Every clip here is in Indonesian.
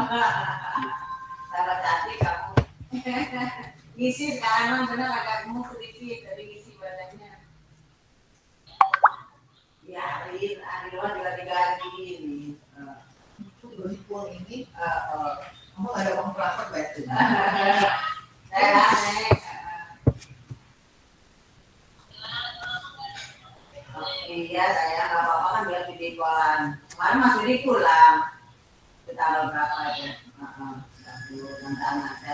Salah tadi kamu ngisi sekarang benar kamu sedikit dari ngisi badannya. Ya, hari luar juga diganti ini. Itu ini, kamu ada uang transfer betul. Iya saya nggak apa-apa kan biar videoan. Kemarin masih dikulang. Kita berapa aja? Nanti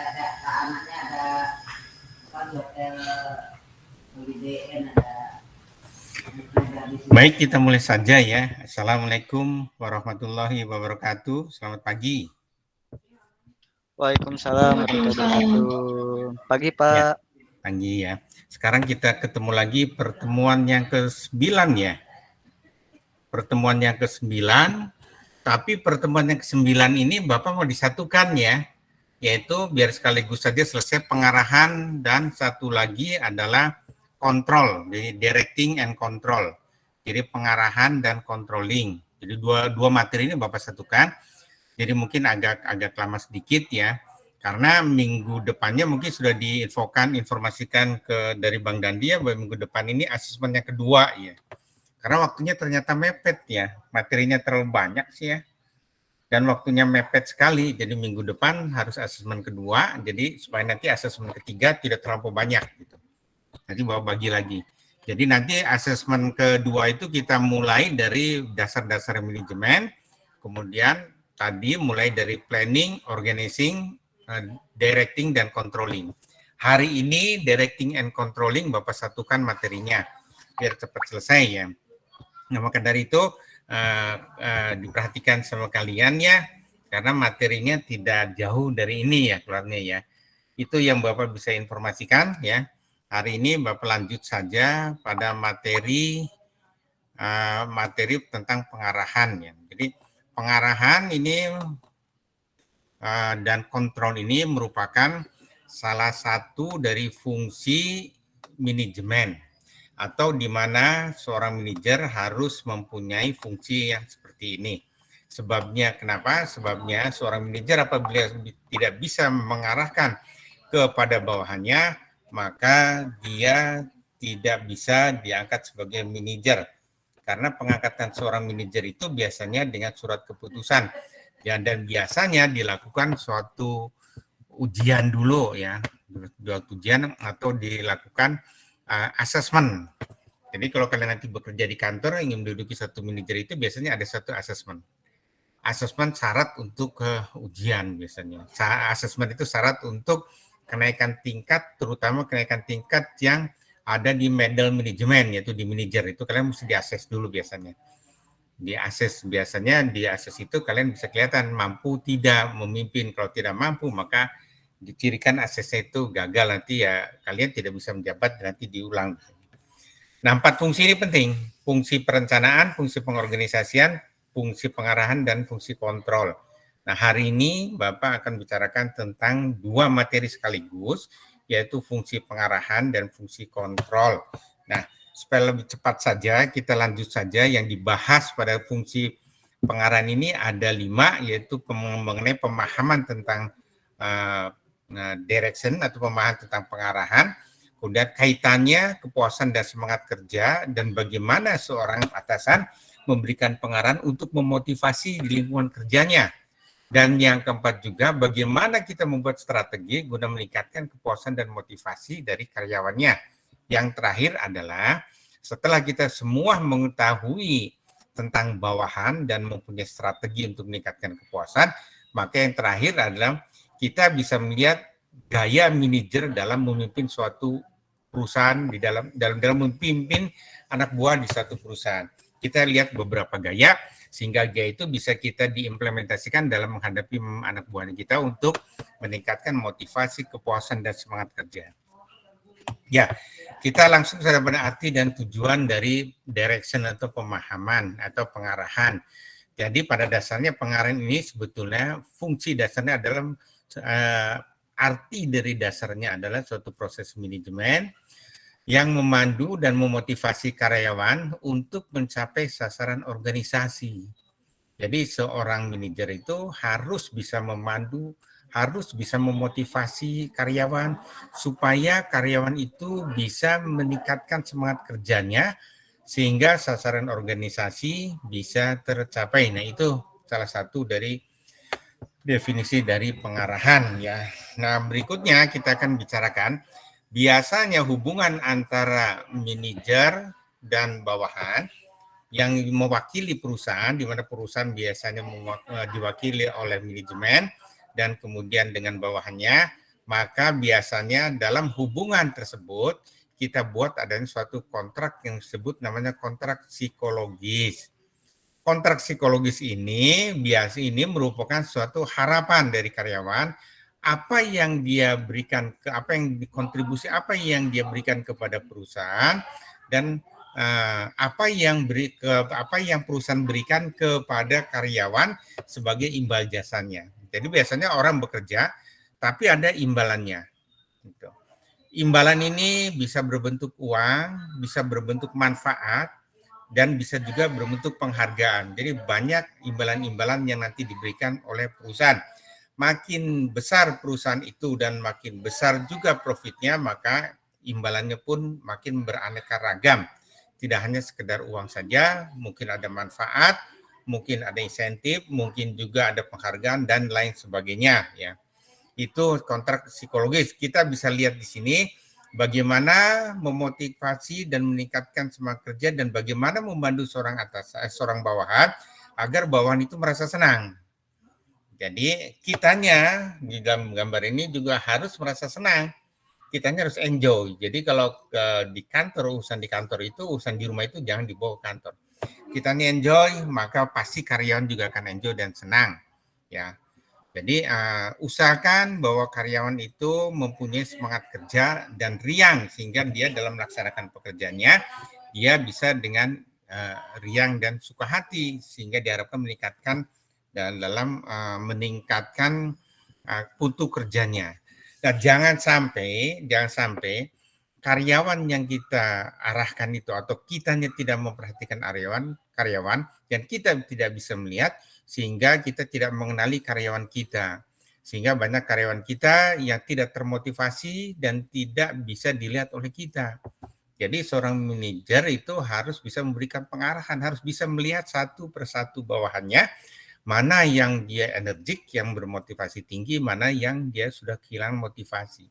anaknya ada kan hotel BDN ada. Baik, kita mulai saja ya. Assalamualaikum warahmatullahi wabarakatuh. Selamat pagi. Waalaikumsalam warahmatullahi wabarakatuh. Pagi Pak. Ya, pagi ya. Sekarang kita ketemu lagi pertemuan yang ke-9 ya. Pertemuan yang ke-9, tapi pertemuan yang ke-9 ini Bapak mau disatukan ya. Yaitu biar sekaligus saja selesai pengarahan dan satu lagi adalah kontrol, jadi directing and control. Jadi pengarahan dan controlling. Jadi dua materi ini Bapak satukan. Jadi mungkin agak lama sedikit ya. Karena minggu depannya mungkin sudah informasikan dari Bang Dandi ya, bahwa minggu depan ini asesmen yang kedua ya. Karena waktunya ternyata mepet ya. Materinya terlalu banyak sih ya. Dan waktunya mepet sekali. Jadi minggu depan harus asesmen kedua. Jadi supaya nanti asesmen ketiga tidak terlalu banyak gitu. Nanti Bapak bagi lagi. Jadi nanti asesmen kedua itu kita mulai dari dasar-dasar manajemen, kemudian tadi mulai dari planning, organizing, directing, dan controlling. Hari ini directing and controlling Bapak satukan materinya, biar cepat selesai ya. Nah maka dari itu diperhatikan sama kalian ya, karena materinya tidak jauh dari ini ya keluarnya ya. Itu yang Bapak bisa informasikan ya. Hari ini Bapak lanjut saja pada materi tentang pengarahan ya. Jadi pengarahan ini dan kontrol ini merupakan salah satu dari fungsi manajemen atau di mana seorang manajer harus mempunyai fungsi yang seperti ini. Sebabnya kenapa? Sebabnya seorang manajer apabila tidak bisa mengarahkan kepada bawahannya, maka dia tidak bisa diangkat sebagai manajer. Karena pengangkatan seorang manajer itu biasanya dengan surat keputusan. Ya, dan biasanya dilakukan suatu ujian dulu ya. Ujian atau dilakukan asesmen. Jadi kalau kalian nanti bekerja di kantor ingin menduduki satu manajer itu biasanya ada satu asesmen. Asesmen syarat untuk ujian biasanya. Asesmen itu syarat untuk kenaikan tingkat, terutama kenaikan tingkat yang ada di middle manajemen, yaitu di manajer. Itu kalian mesti diakses dulu biasanya. Di akses itu kalian bisa kelihatan mampu tidak memimpin. Kalau tidak mampu, maka dicirikan aksesnya itu gagal, nanti ya kalian tidak bisa menjabat dan nanti diulang. Nah, 4 fungsi ini penting. Fungsi perencanaan, fungsi pengorganisasian, fungsi pengarahan, dan fungsi kontrol. Nah, hari ini Bapak akan bicarakan tentang 2 materi sekaligus, yaitu fungsi pengarahan dan fungsi kontrol. Nah, supaya lebih cepat saja, kita lanjut saja. Yang dibahas pada fungsi pengarahan ini ada 5, yaitu mengenai pemahaman tentang direction atau pemahaman tentang pengarahan, kemudian kaitannya kepuasan dan semangat kerja, dan bagaimana seorang atasan memberikan pengarahan untuk memotivasi di lingkungan kerjanya. Dan yang keempat juga, bagaimana kita membuat strategi guna meningkatkan kepuasan dan motivasi dari karyawannya. Yang terakhir adalah, setelah kita semua mengetahui tentang bawahan dan mempunyai strategi untuk meningkatkan kepuasan, maka yang terakhir adalah kita bisa melihat gaya manajer dalam memimpin suatu perusahaan, dalam memimpin anak buah di suatu perusahaan. Kita lihat beberapa gaya, sehingga gaya itu bisa kita diimplementasikan dalam menghadapi anak buah kita untuk meningkatkan motivasi, kepuasan, dan semangat kerja. Ya, kita langsung saja pada arti dan tujuan dari direction atau pemahaman atau pengarahan. Jadi pada dasarnya pengarahan ini sebetulnya fungsi dasarnya adalah arti dari dasarnya adalah suatu proses manajemen yang memandu dan memotivasi karyawan untuk mencapai sasaran organisasi. Jadi seorang manajer itu harus bisa memandu, harus bisa memotivasi karyawan supaya karyawan itu bisa meningkatkan semangat kerjanya sehingga sasaran organisasi bisa tercapai. Nah, itu salah satu dari definisi dari pengarahan ya. Nah, berikutnya kita akan bicarakan biasanya hubungan antara manajer dan bawahan yang mewakili perusahaan, di mana perusahaan biasanya diwakili oleh manajemen dan kemudian dengan bawahannya, maka biasanya dalam hubungan tersebut kita buat adanya suatu kontrak yang disebut namanya kontrak psikologis. Kontrak psikologis ini merupakan suatu harapan dari karyawan apa yang dia berikan apa yang dia berikan kepada perusahaan dan apa yang perusahaan berikan kepada karyawan sebagai imbal jasanya. Jadi biasanya orang bekerja tapi ada imbalannya. Gitu. Imbalan ini bisa berbentuk uang, bisa berbentuk manfaat, dan bisa juga berbentuk penghargaan. Jadi banyak imbalan-imbalan yang nanti diberikan oleh perusahaan. Makin besar perusahaan itu dan makin besar juga profitnya, maka imbalannya pun makin beraneka ragam. Tidak hanya sekedar uang saja, mungkin ada manfaat, mungkin ada insentif, mungkin juga ada penghargaan dan lain sebagainya ya. Itu kontrak psikologis. Kita bisa lihat di sini bagaimana memotivasi dan meningkatkan semangat kerja dan bagaimana membantu seorang bawahan agar bawahan itu merasa senang. Jadi kitanya di dalam gambar ini juga harus merasa senang. Kitanya harus enjoy. Jadi kalau di kantor, urusan di kantor itu, urusan di rumah itu jangan dibawa ke kantor. Kitanya enjoy, maka pasti karyawan juga akan enjoy dan senang. Ya. Jadi usahakan bahwa karyawan itu mempunyai semangat kerja dan riang sehingga dia dalam melaksanakan pekerjaannya dia bisa dengan riang dan suka hati sehingga diharapkan meningkatkan dalam meningkatkan mutu kerjanya. Dan jangan sampai karyawan yang kita arahkan itu atau kitanya tidak memperhatikan karyawan dan kita tidak bisa melihat sehingga kita tidak mengenali karyawan kita. Sehingga banyak karyawan kita yang tidak termotivasi dan tidak bisa dilihat oleh kita. Jadi seorang manajer itu harus bisa memberikan pengarahan, harus bisa melihat satu persatu bawahannya, mana yang dia energik, yang bermotivasi tinggi, mana yang dia sudah kehilangan motivasi.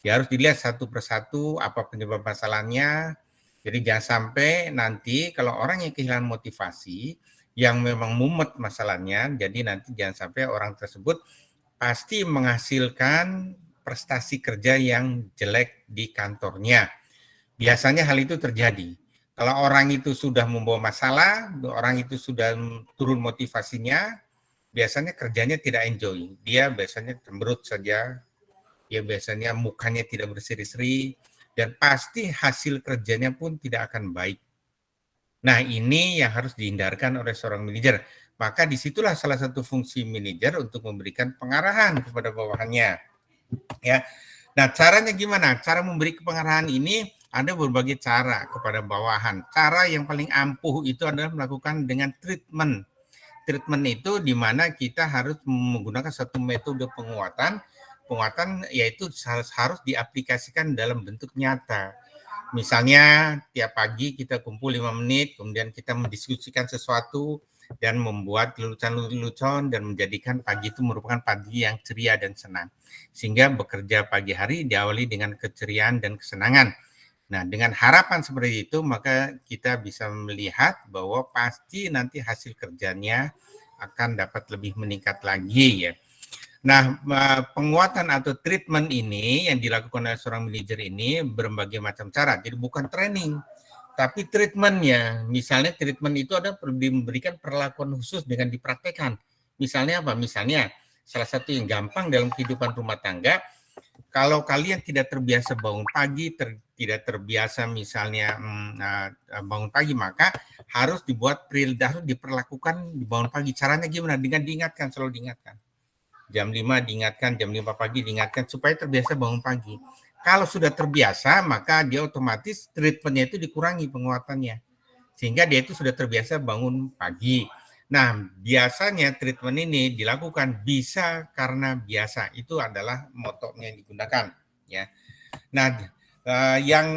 Ya harus dilihat satu persatu apa penyebab masalahnya. Jadi jangan sampai nanti kalau orang yang kehilangan motivasi, yang memang mumet masalahnya, jadi nanti jangan sampai orang tersebut pasti menghasilkan prestasi kerja yang jelek di kantornya. Biasanya hal itu terjadi. Kalau orang itu sudah membawa masalah, orang itu sudah turun motivasinya, biasanya kerjanya tidak enjoy. Dia biasanya cemberut saja, dia biasanya mukanya tidak berseri-seri, dan pasti hasil kerjanya pun tidak akan baik. Nah, ini yang harus dihindarkan oleh seorang manajer. Maka disitulah salah satu fungsi manajer untuk memberikan pengarahan kepada bawahannya. Ya. Nah, caranya gimana? Cara memberi pengarahan ini ada berbagai cara kepada bawahan. Cara yang paling ampuh itu adalah melakukan dengan treatment. Treatment itu di mana kita harus menggunakan satu metode penguatan yaitu harus diaplikasikan dalam bentuk nyata. Misalnya tiap pagi kita kumpul 5 menit, kemudian kita mendiskusikan sesuatu dan membuat lelucon-lelucon dan menjadikan pagi itu merupakan pagi yang ceria dan senang. Sehingga bekerja pagi hari diawali dengan keceriaan dan kesenangan. Nah, dengan harapan seperti itu, maka kita bisa melihat bahwa pasti nanti hasil kerjanya akan dapat lebih meningkat lagi ya. Nah, penguatan atau treatment ini yang dilakukan oleh seorang manajer ini berbagai macam cara. Jadi bukan training, tapi treatmentnya. Misalnya treatment itu ada diberikan perlakuan khusus dengan dipraktekkan. Misalnya apa? Misalnya salah satu yang gampang dalam kehidupan rumah tangga, kalau kalian tidak terbiasa bangun pagi, tidak terbiasa misalnya bangun pagi, maka harus diperlakukan bangun pagi. Caranya gimana? Dengan diingatkan, selalu diingatkan. Jam 5 diingatkan, jam 5 pagi diingatkan supaya terbiasa bangun pagi. Kalau sudah terbiasa, maka dia otomatis treatmentnya itu dikurangi penguatannya. Sehingga dia itu sudah terbiasa bangun pagi. Nah, biasanya treatment ini dilakukan bisa karena biasa. Itu adalah motonya yang digunakan, ya. Nah, yang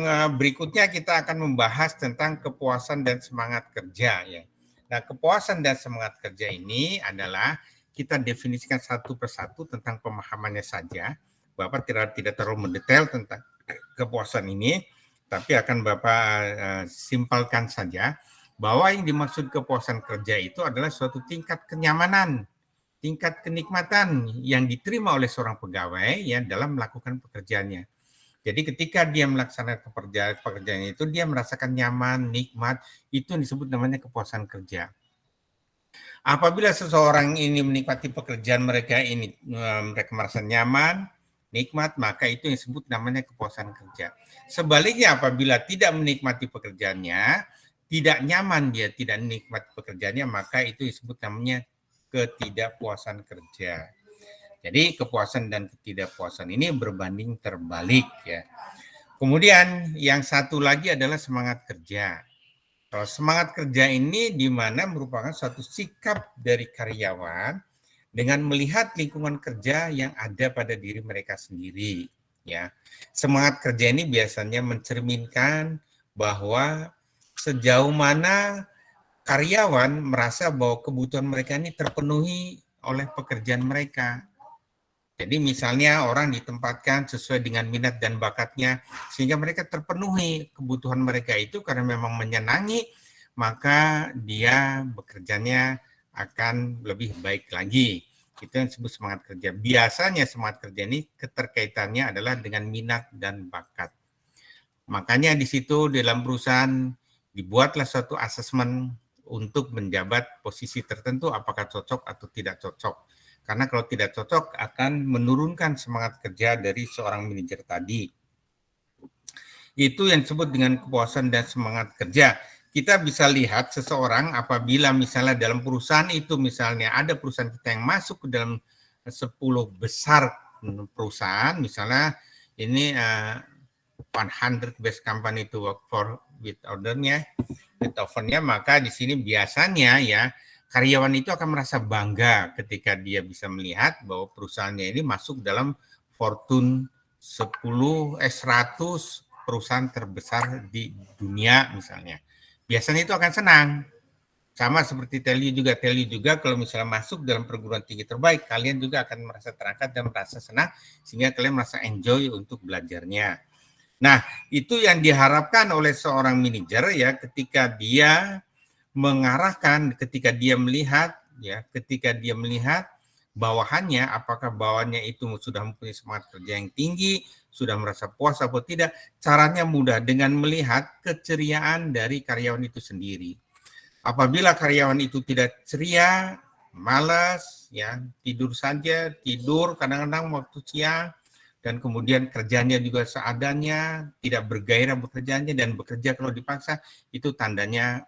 berikutnya kita akan membahas tentang kepuasan dan semangat kerja, ya. Nah, kepuasan dan semangat kerja ini adalah kita definisikan satu persatu tentang pemahamannya saja. Bapak tidak terlalu mendetail tentang kepuasan ini, tapi akan Bapak simpelkan saja bahwa yang dimaksud kepuasan kerja itu adalah suatu tingkat kenyamanan, tingkat kenikmatan yang diterima oleh seorang pegawai ya dalam melakukan pekerjaannya. Jadi ketika dia melaksanakan pekerjaannya itu dia merasakan nyaman, nikmat, itu yang disebut namanya kepuasan kerja. Apabila seseorang ini menikmati pekerjaan mereka merasa nyaman, nikmat, maka itu yang disebut namanya kepuasan kerja. Sebaliknya apabila tidak menikmati pekerjaannya, tidak nyaman dia, tidak menikmati pekerjaannya, maka itu disebut namanya ketidakpuasan kerja. Jadi kepuasan dan ketidakpuasan ini berbanding terbalik ya. Kemudian yang satu lagi adalah semangat kerja. Kalau semangat kerja ini di mana merupakan suatu sikap dari karyawan dengan melihat lingkungan kerja yang ada pada diri mereka sendiri ya. Semangat kerja ini biasanya mencerminkan bahwa sejauh mana karyawan merasa bahwa kebutuhan mereka ini terpenuhi oleh pekerjaan mereka. Jadi misalnya orang ditempatkan sesuai dengan minat dan bakatnya sehingga mereka terpenuhi kebutuhan mereka itu karena memang menyenangi, maka dia bekerjanya akan lebih baik lagi. Itu yang disebut semangat kerja. Biasanya semangat kerja ini keterkaitannya adalah dengan minat dan bakat. Makanya di situ dalam perusahaan dibuatlah suatu asesmen untuk menjabat posisi tertentu apakah cocok atau tidak cocok. Karena kalau tidak cocok akan menurunkan semangat kerja dari seorang manajer tadi. Itu yang disebut dengan kepuasan dan semangat kerja. Kita bisa lihat seseorang apabila misalnya dalam perusahaan itu misalnya ada perusahaan kita yang masuk ke dalam 10 besar perusahaan, misalnya ini 100 best company to work for with offernya, maka di sini biasanya ya karyawan itu akan merasa bangga ketika dia bisa melihat bahwa perusahaannya ini masuk dalam Fortune 100 perusahaan terbesar di dunia misalnya. Biasanya itu akan senang. Sama seperti Telly juga kalau misalnya masuk dalam perguruan tinggi terbaik, kalian juga akan merasa terangkat dan merasa senang sehingga kalian merasa enjoy untuk belajarnya. Nah, itu yang diharapkan oleh seorang manajer ya ketika dia mengarahkan, ketika dia melihat bawahannya, apakah bawahannya itu sudah mempunyai semangat kerja yang tinggi, sudah merasa puas atau tidak, caranya mudah dengan melihat keceriaan dari karyawan itu sendiri. Apabila karyawan itu tidak ceria, malas, ya tidur kadang-kadang waktu siang, dan kemudian kerjanya juga seadanya, tidak bergairah bekerjanya, dan bekerja kalau dipaksa, itu tandanya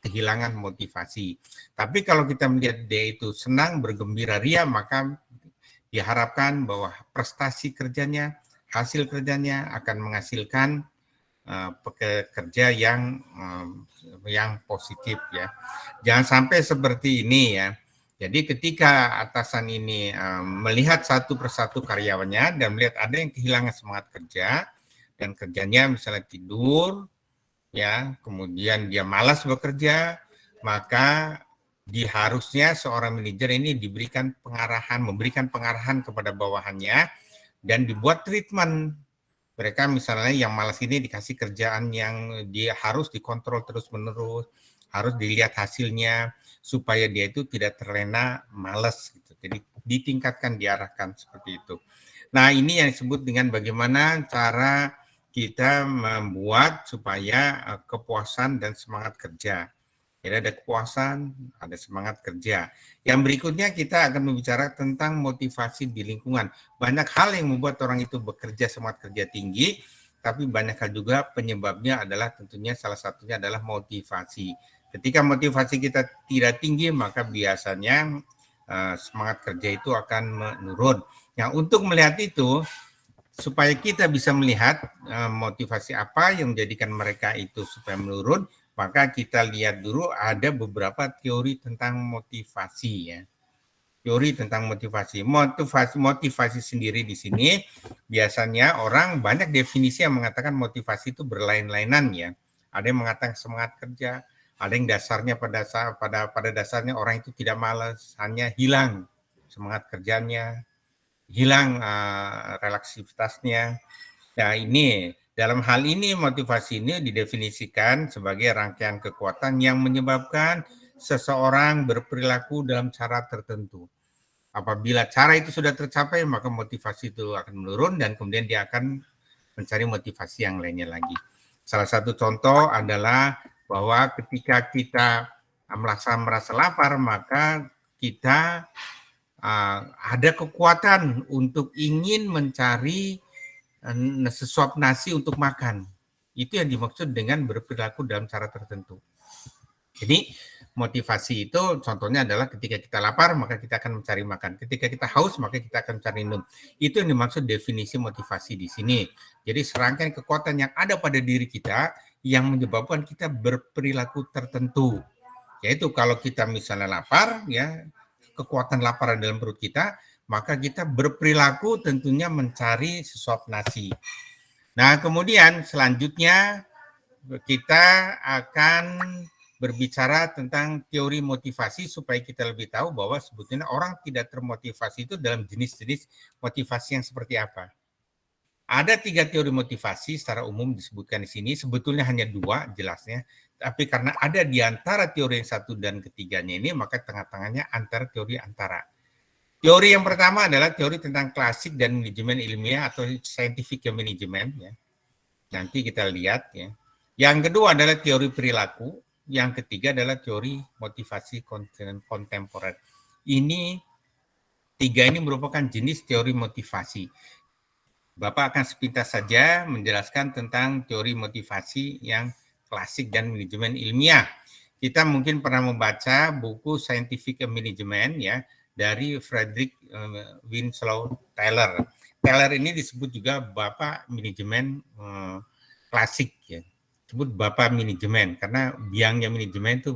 kehilangan motivasi. Tapi kalau kita melihat dia itu senang, bergembira, ria, maka diharapkan bahwa prestasi kerjanya, hasil kerjanya akan menghasilkan pekerja yang positif ya. Jangan sampai seperti ini ya. Jadi ketika atasan ini melihat satu persatu karyawannya dan melihat ada yang kehilangan semangat kerja dan kerjanya misalnya tidur, ya, kemudian dia malas bekerja, maka harusnya seorang manajer ini memberikan pengarahan kepada bawahannya dan dibuat treatment. Mereka misalnya yang malas ini dikasih kerjaan yang dia harus dikontrol terus-menerus, harus dilihat hasilnya supaya dia itu tidak terlena malas gitu. Jadi ditingkatkan, diarahkan seperti itu. Nah, ini yang disebut dengan bagaimana cara kita membuat supaya kepuasan dan semangat kerja. Jadi ada kepuasan, ada semangat kerja. Yang berikutnya kita akan membicarakan tentang motivasi di lingkungan. Banyak hal yang membuat orang itu bekerja semangat kerja tinggi, tapi banyak hal juga penyebabnya adalah tentunya salah satunya adalah motivasi. Ketika motivasi kita tidak tinggi, maka biasanya semangat kerja itu akan menurun. Nah, untuk melihat itu, supaya kita bisa melihat motivasi apa yang menjadikan mereka itu supaya menurun, maka kita lihat dulu ada beberapa teori tentang motivasi ya. Teori tentang motivasi. Motivasi sendiri di sini biasanya orang banyak definisi yang mengatakan motivasi itu berlain-lainan ya. Ada yang mengatakan semangat kerja, ada yang dasarnya pada dasarnya orang itu tidak malas, hanya hilang semangat kerjanya, hilang relaksivitasnya. Nah, ini dalam hal ini motivasi ini didefinisikan sebagai rangkaian kekuatan yang menyebabkan seseorang berperilaku dalam cara tertentu. Apabila cara itu sudah tercapai, maka motivasi itu akan menurun dan kemudian dia akan mencari motivasi yang lainnya lagi. Salah satu contoh adalah bahwa ketika kita merasa lapar, maka kita ada kekuatan untuk ingin mencari sesuap nasi untuk makan. Itu yang dimaksud dengan berperilaku dalam cara tertentu. Jadi motivasi itu contohnya adalah ketika kita lapar maka kita akan mencari makan. Ketika kita haus maka kita akan mencari minum. Itu yang dimaksud definisi motivasi di sini. Jadi serangkaian kekuatan yang ada pada diri kita yang menyebabkan kita berperilaku tertentu. Yaitu kalau kita misalnya lapar ya, kekuatan lapar dalam perut kita, maka kita berperilaku tentunya mencari sesuap nasi. Nah, kemudian selanjutnya kita akan berbicara tentang teori motivasi supaya kita lebih tahu bahwa sebetulnya orang tidak termotivasi itu dalam jenis-jenis motivasi yang seperti apa. Ada 3 teori motivasi secara umum disebutkan di sini, sebetulnya hanya 2 jelasnya, tapi karena ada di antara teori yang 1 dan ketiganya ini, maka tengah-tengahnya antara teori antara. Teori yang pertama adalah teori tentang klasik dan manajemen ilmiah atau scientific management ya. Nanti kita lihat ya. Yang kedua adalah teori perilaku, yang ketiga adalah teori motivasi kontemporer. Ini 3 ini merupakan jenis teori motivasi. Bapak akan sepintas saja menjelaskan tentang teori motivasi yang klasik dan manajemen ilmiah. Kita mungkin pernah membaca buku Scientific Management ya dari Frederick Winslow Taylor. Taylor ini disebut juga bapak manajemen klasik ya. Disebut bapak manajemen karena biangnya manajemen itu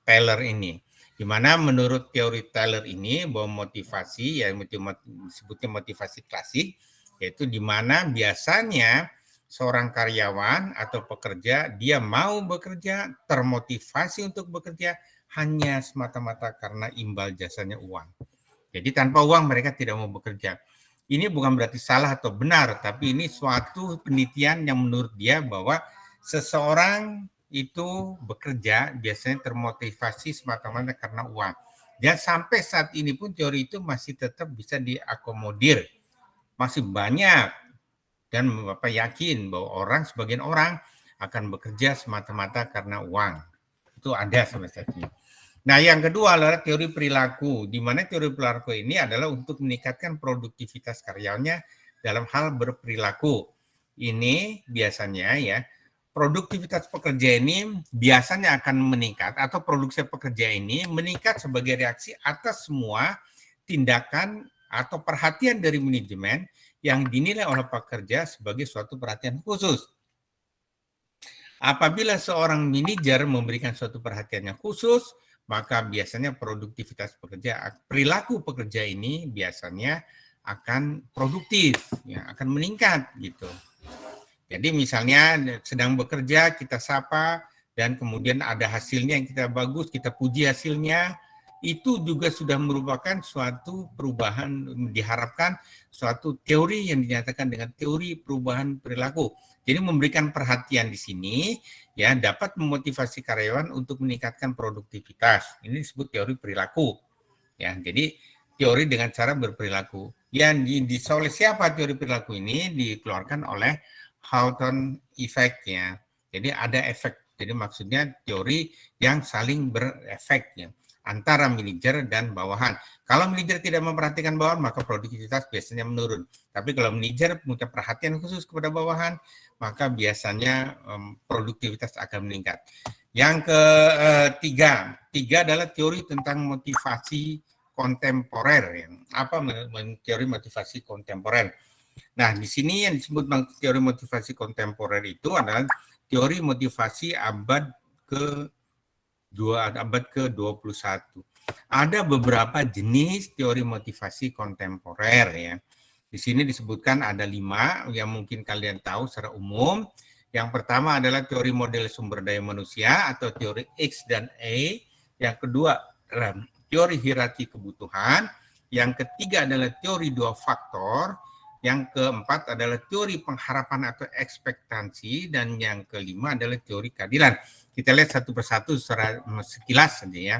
Taylor ini. Di mana menurut teori Taylor ini bahwa motivasi ya disebutnya motivasi klasik yaitu di mana biasanya seorang karyawan atau pekerja dia mau bekerja, termotivasi untuk bekerja hanya semata-mata karena imbal jasanya uang. Jadi tanpa uang mereka tidak mau bekerja. Ini bukan berarti salah atau benar, tapi ini suatu penelitian yang menurut dia bahwa seseorang itu bekerja biasanya termotivasi semata-mata karena uang. Dan sampai saat ini pun teori itu masih tetap bisa diakomodir. Masih banyak dan Bapak yakin bahwa sebagian orang akan bekerja semata-mata karena uang. Itu ada sampai saat ini. Nah, yang kedua adalah teori perilaku, di mana teori perilaku ini adalah untuk meningkatkan produktivitas karyawannya dalam hal berperilaku. Ini biasanya ya, produktivitas pekerja ini biasanya akan meningkat atau produksi pekerja ini meningkat sebagai reaksi atas semua tindakan atau perhatian dari manajemen yang dinilai oleh pekerja sebagai suatu perhatian khusus. Apabila seorang manajer memberikan suatu perhatian yang khusus, maka biasanya produktivitas pekerja, perilaku pekerja ini biasanya akan produktif, ya, akan meningkat gitu. Jadi misalnya sedang bekerja, kita sapa, dan kemudian ada hasilnya yang kita bagus, kita puji hasilnya, itu juga sudah merupakan suatu perubahan, diharapkan suatu teori yang dinyatakan dengan teori perubahan perilaku. Jadi memberikan perhatian di sini ya dapat memotivasi karyawan untuk meningkatkan produktivitas. Ini disebut teori perilaku. Ya, jadi teori dengan cara berperilaku. Yang oleh siapa teori perilaku ini dikeluarkan oleh Hawthorne Effect ya. Jadi ada efek. Jadi maksudnya teori yang saling berefek ya antara manajer dan bawahan. Kalau manajer tidak memperhatikan bawahan, maka produktivitas biasanya menurun. Tapi kalau manajer punya perhatian khusus kepada bawahan, maka biasanya produktivitas akan meningkat. Yang ketiga adalah teori tentang motivasi kontemporer. Apa teori motivasi kontemporer? Nah, di sini yang disebut teori motivasi kontemporer itu adalah teori motivasi abad ke-21. Ada beberapa jenis teori motivasi kontemporer ya. Di sini disebutkan ada 5 yang mungkin kalian tahu secara umum. Yang pertama adalah teori model sumber daya manusia atau teori X dan A. Yang kedua adalah teori hierarki kebutuhan. Yang ketiga adalah teori 2 faktor. Yang keempat adalah teori pengharapan atau ekspektansi. Dan yang kelima adalah teori keadilan. Kita lihat satu persatu secara sekilas saja ya.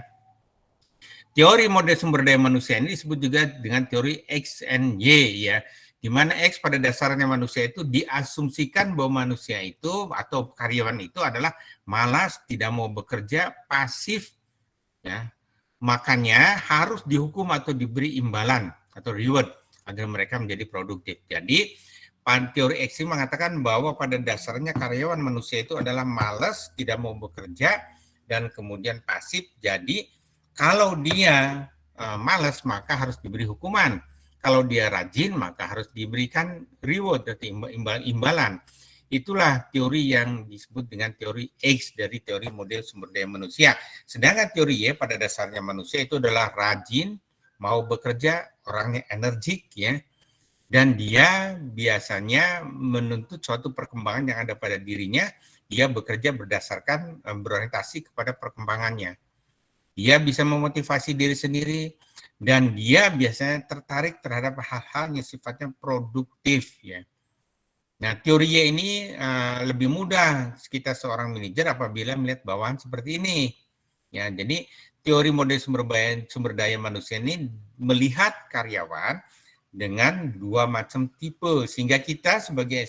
Teori model sumber daya manusia ini disebut juga dengan teori X and Y ya. Di mana X pada dasarnya manusia itu diasumsikan bahwa manusia itu atau karyawan itu adalah malas, tidak mau bekerja, pasif ya. Makanya harus dihukum atau diberi imbalan atau reward agar mereka menjadi produktif. Jadi teori X mengatakan bahwa pada dasarnya karyawan manusia itu adalah malas, tidak mau bekerja dan kemudian pasif. Jadi kalau dia malas maka harus diberi hukuman. Kalau dia rajin maka harus diberikan reward atau imbalan. Itulah teori yang disebut dengan teori X dari teori model sumber daya manusia. Sedangkan teori Y pada dasarnya manusia itu adalah rajin, mau bekerja, orangnya energik ya. Dan dia biasanya menuntut suatu perkembangan yang ada pada dirinya. Dia bekerja berdasarkan berorientasi kepada perkembangannya. Dia bisa memotivasi diri sendiri dan dia biasanya tertarik terhadap hal-hal yang sifatnya produktif ya. Nah, teori Y ini lebih mudah kita seorang manajer apabila melihat bawahan seperti ini. Ya, jadi teori model sumber daya manusia ini melihat karyawan dengan 2 macam tipe sehingga kita sebagai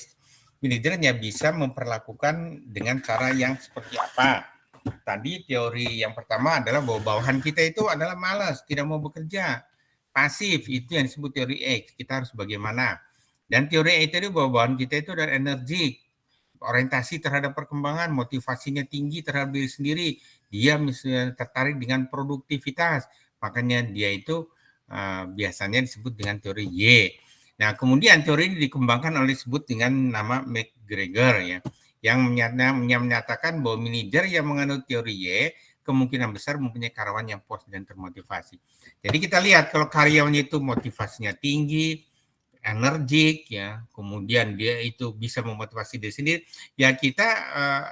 manajernya bisa memperlakukan dengan cara yang seperti apa. Tadi teori yang pertama adalah bahwa bawahan kita itu adalah malas, tidak mau bekerja, pasif, itu yang disebut teori X. Kita harus bagaimana. Dan teori A tadi bahwa bawahan kita itu adalah energik, orientasi terhadap perkembangan, motivasinya tinggi terhadap diri sendiri. Dia misalnya tertarik dengan produktivitas, makanya dia itu biasanya disebut dengan teori Y. Nah, kemudian teori ini dikembangkan oleh disebut dengan nama McGregor ya. Yang menyatakan bahwa manajer yang menganut teori Y kemungkinan besar mempunyai karyawan yang puas dan termotivasi. Jadi kita lihat kalau karyawannya itu motivasinya tinggi, energik ya, kemudian dia itu bisa memotivasi diri sendiri, ya kita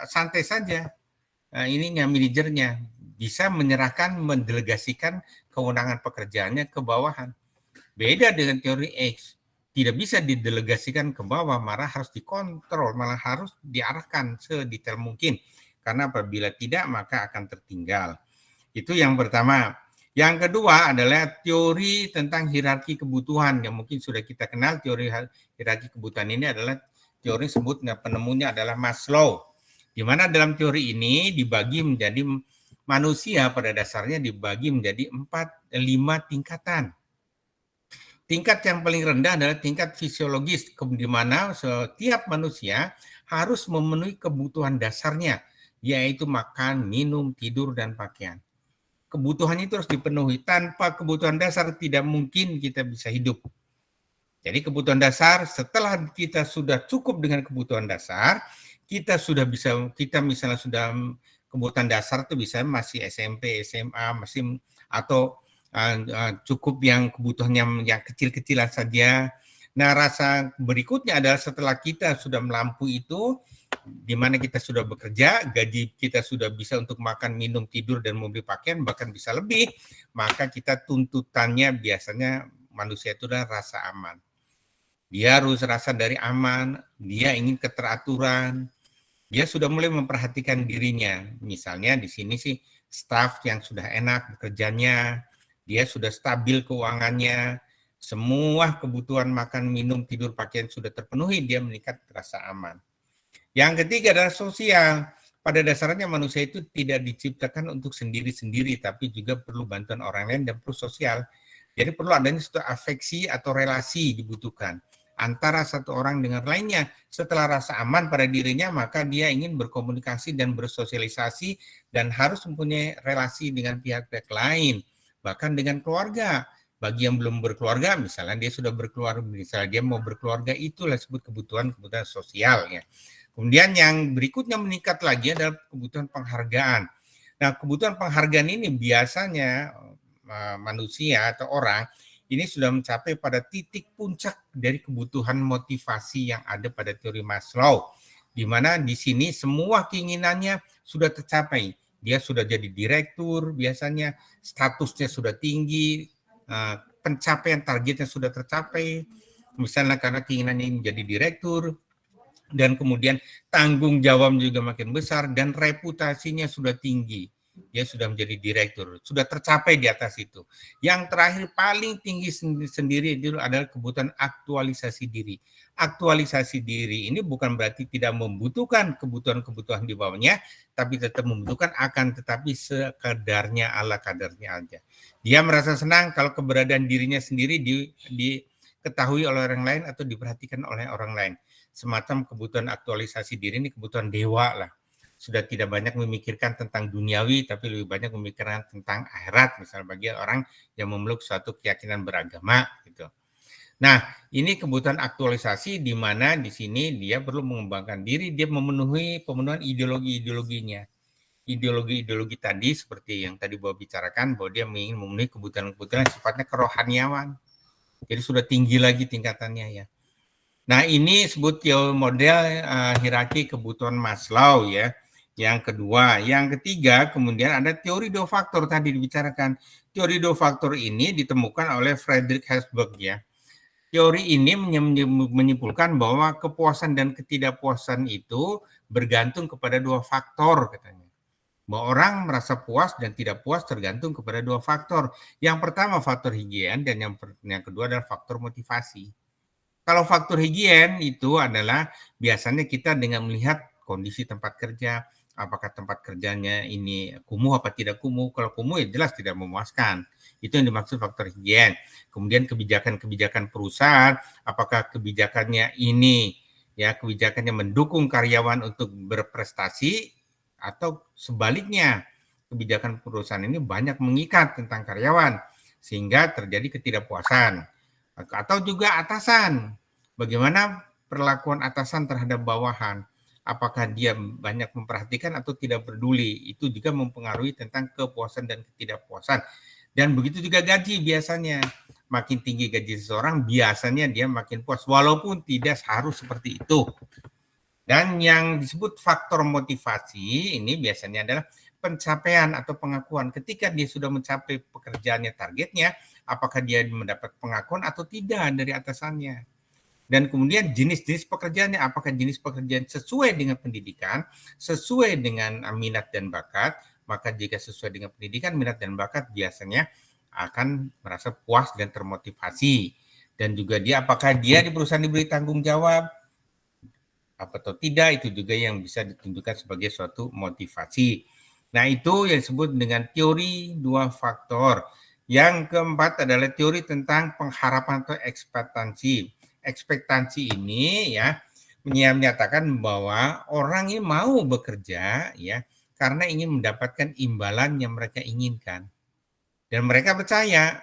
santai saja. Ininya manajernya bisa menyerahkan, mendelegasikan kewenangan pekerjaannya ke bawahan. Beda dengan teori X. Tidak bisa didelegasikan ke bawah, malah harus dikontrol, malah harus diarahkan sedetail mungkin. Karena apabila tidak, maka akan tertinggal. Itu yang pertama. Yang kedua adalah teori tentang hierarki kebutuhan, yang mungkin sudah kita kenal. Teori hierarki kebutuhan ini adalah teori sebut, penemunya adalah Maslow. Di mana dalam teori ini dibagi menjadi manusia pada dasarnya dibagi menjadi 4-5 tingkatan. Tingkat yang paling rendah adalah tingkat fisiologis, di mana setiap manusia harus memenuhi kebutuhan dasarnya, yaitu makan, minum, tidur, dan pakaian. Kebutuhannya itu harus dipenuhi. Tanpa kebutuhan dasar tidak mungkin kita bisa hidup. Jadi kebutuhan dasar, setelah kita sudah cukup dengan kebutuhan dasar, kita sudah bisa, kita misalnya sudah kebutuhan dasar itu bisa masih SMP, SMA, masih atau cukup yang kebutuhan yang kecil-kecilan saja. Nah, rasa berikutnya adalah setelah kita sudah melampaui itu, di mana kita sudah bekerja, gaji kita sudah bisa untuk makan, minum, tidur, dan membeli pakaian, bahkan bisa lebih, maka kita tuntutannya biasanya manusia itu adalah rasa aman. Dia harus rasa dari aman, dia ingin keteraturan, dia sudah mulai memperhatikan dirinya. Misalnya di sini sih staf yang sudah enak bekerjanya, dia sudah stabil keuangannya, semua kebutuhan makan, minum, tidur, pakaian sudah terpenuhi, dia meningkat rasa aman. Yang ketiga adalah sosial. Pada dasarnya manusia itu tidak diciptakan untuk sendiri-sendiri, tapi juga perlu bantuan orang lain dan perlu sosial. Jadi perlu adanya suatu afeksi atau relasi dibutuhkan antara satu orang dengan lainnya. Setelah rasa aman pada dirinya, maka dia ingin berkomunikasi dan bersosialisasi dan harus mempunyai relasi dengan pihak-pihak lain. Bahkan dengan keluarga. Bagi yang belum berkeluarga, misalnya dia sudah berkeluarga, misalnya dia mau berkeluarga, itulah disebut kebutuhan sosial ya. Kemudian yang berikutnya meningkat lagi adalah kebutuhan penghargaan. Nah, kebutuhan penghargaan ini biasanya manusia atau orang ini sudah mencapai pada titik puncak dari kebutuhan motivasi yang ada pada teori Maslow, di mana di sini semua keinginannya sudah tercapai. Dia sudah jadi direktur, biasanya statusnya sudah tinggi, pencapaian targetnya sudah tercapai, misalnya karena keinginannya menjadi direktur, dan kemudian tanggung jawab juga makin besar dan reputasinya sudah tinggi. Dia sudah menjadi direktur, sudah tercapai di atas itu. Yang terakhir paling tinggi sendiri itu adalah kebutuhan aktualisasi diri. Aktualisasi diri ini bukan berarti tidak membutuhkan kebutuhan-kebutuhan di bawahnya, tapi tetap membutuhkan, akan tetapi sekadarnya, ala kadarnya aja. Dia merasa senang kalau keberadaan dirinya sendiri diketahui oleh orang lain atau diperhatikan oleh orang lain. Semacam kebutuhan aktualisasi diri ini kebutuhan dewa lah. Sudah tidak banyak memikirkan tentang duniawi, tapi lebih banyak memikirkan tentang akhirat, misalnya bagi orang yang memeluk suatu keyakinan beragama gitu. Nah, ini kebutuhan aktualisasi di mana di sini dia perlu mengembangkan diri, dia pemenuhan ideologi-ideologinya. Ideologi-ideologi tadi seperti yang tadi Bapak bicarakan, bahwa dia ingin memenuhi kebutuhan-kebutuhan sifatnya kerohaniawan. Jadi sudah tinggi lagi tingkatannya ya. Nah, ini disebut model hierarki kebutuhan Maslow ya. Yang kedua, yang ketiga kemudian ada teori dua faktor tadi dibicarakan. Teori dua faktor ini ditemukan oleh Friedrich Herzberg ya. Teori ini menyimpulkan bahwa kepuasan dan ketidakpuasan itu bergantung kepada dua faktor katanya. Bahwa orang merasa puas dan tidak puas tergantung kepada dua faktor. Yang pertama faktor higien dan yang kedua adalah faktor motivasi. Kalau faktor higien itu adalah biasanya kita dengan melihat kondisi tempat kerja, apakah tempat kerjanya ini kumuh apa tidak kumuh. Kalau kumuh ya jelas tidak memuaskan. Itu yang dimaksud faktor higien. Kemudian kebijakan-kebijakan perusahaan, apakah kebijakannya ini ya kebijakannya mendukung karyawan untuk berprestasi atau sebaliknya kebijakan perusahaan ini banyak mengikat tentang karyawan sehingga terjadi ketidakpuasan. Atau juga atasan, bagaimana perlakuan atasan terhadap bawahan, apakah dia banyak memperhatikan atau tidak peduli, itu juga mempengaruhi tentang kepuasan dan ketidakpuasan. Dan begitu juga gaji biasanya, makin tinggi gaji seseorang biasanya dia makin puas, walaupun tidak harus seperti itu. Dan yang disebut faktor motivasi ini biasanya adalah pencapaian atau pengakuan. Ketika dia sudah mencapai pekerjaannya, targetnya, apakah dia mendapat pengakuan atau tidak dari atasannya. Dan kemudian jenis-jenis pekerjaannya, apakah jenis pekerjaan sesuai dengan pendidikan, sesuai dengan minat dan bakat. Maka jika sesuai dengan pendidikan, minat dan bakat biasanya akan merasa puas dan termotivasi. Dan juga apakah dia di perusahaan diberi tanggung jawab, apa atau tidak, itu juga yang bisa ditunjukkan sebagai suatu motivasi. Nah, itu yang disebut dengan teori dua faktor. Yang keempat adalah teori tentang pengharapan atau ekspektansi. Ekspektansi ini ya menyatakan bahwa orang ini mau bekerja ya karena ingin mendapatkan imbalan yang mereka inginkan. Dan mereka percaya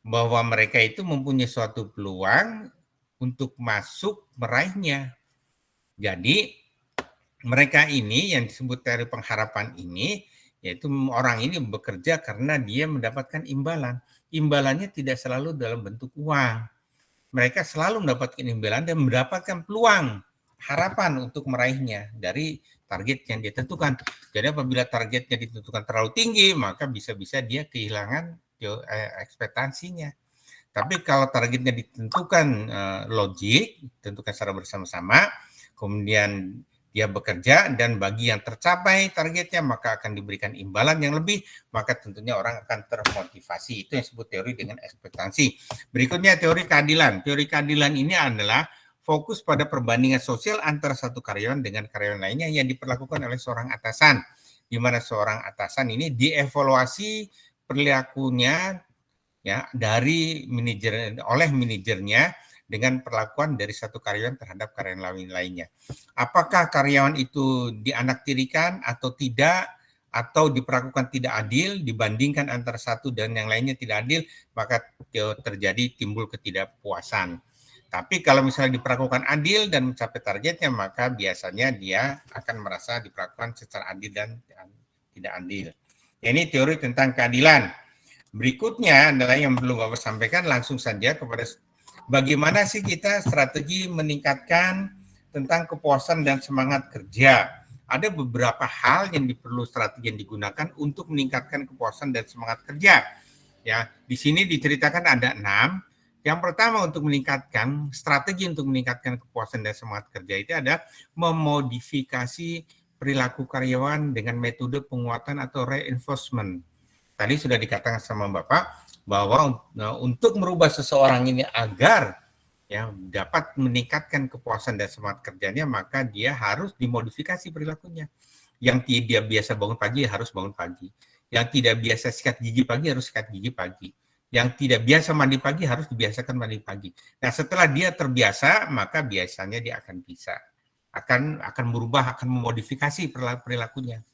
bahwa mereka itu mempunyai suatu peluang untuk masuk meraihnya. Jadi mereka ini yang disebut teori pengharapan ini, yaitu orang ini bekerja karena dia mendapatkan imbalan. Imbalannya tidak selalu dalam bentuk uang. Mereka selalu mendapatkan imbalan dan mendapatkan peluang, harapan untuk meraihnya dari target yang dia tentukan. Jadi apabila targetnya ditentukan terlalu tinggi, maka bisa-bisa dia kehilangan ekspektasinya. Tapi kalau targetnya ditentukan logik, ditentukan secara bersama-sama, kemudian dia bekerja dan bagi yang tercapai targetnya maka akan diberikan imbalan yang lebih, maka tentunya orang akan termotivasi. Itu yang disebut teori dengan ekspektasi. Berikutnya teori keadilan. Teori keadilan ini adalah fokus pada perbandingan sosial antara satu karyawan dengan karyawan lainnya yang diperlakukan oleh seorang atasan, di mana seorang atasan ini dievaluasi perilakunya ya dari oleh manajernya dengan perlakuan dari satu karyawan terhadap karyawan lainnya. Apakah karyawan itu dianaktirikan atau tidak, atau diperlakukan tidak adil, dibandingkan antara satu dan yang lainnya tidak adil, maka terjadi timbul ketidakpuasan. Tapi kalau misalnya diperlakukan adil dan mencapai targetnya, maka biasanya dia akan merasa diperlakukan secara adil dan tidak adil. Ini teori tentang keadilan. Berikutnya adalah yang perlu Bapak sampaikan langsung saja kepada bagaimana sih kita strategi meningkatkan tentang kepuasan dan semangat kerja. Ada beberapa hal yang perlu strategi yang digunakan untuk meningkatkan kepuasan dan semangat kerja. Ya, di sini diceritakan ada 6. Yang pertama untuk meningkatkan strategi untuk meningkatkan kepuasan dan semangat kerja itu ada memodifikasi perilaku karyawan dengan metode penguatan atau reinforcement. Tadi sudah dikatakan sama Bapak bahwa untuk merubah seseorang ini agar ya dapat meningkatkan kepuasan dan semangat kerjanya, maka dia harus dimodifikasi perilakunya. Yang tidak biasa bangun pagi harus bangun pagi. Yang tidak biasa sikat gigi pagi harus sikat gigi pagi. Yang tidak biasa mandi pagi harus dibiasakan mandi pagi. Nah, setelah dia terbiasa, maka biasanya dia akan bisa akan berubah, akan memodifikasi perilakunya.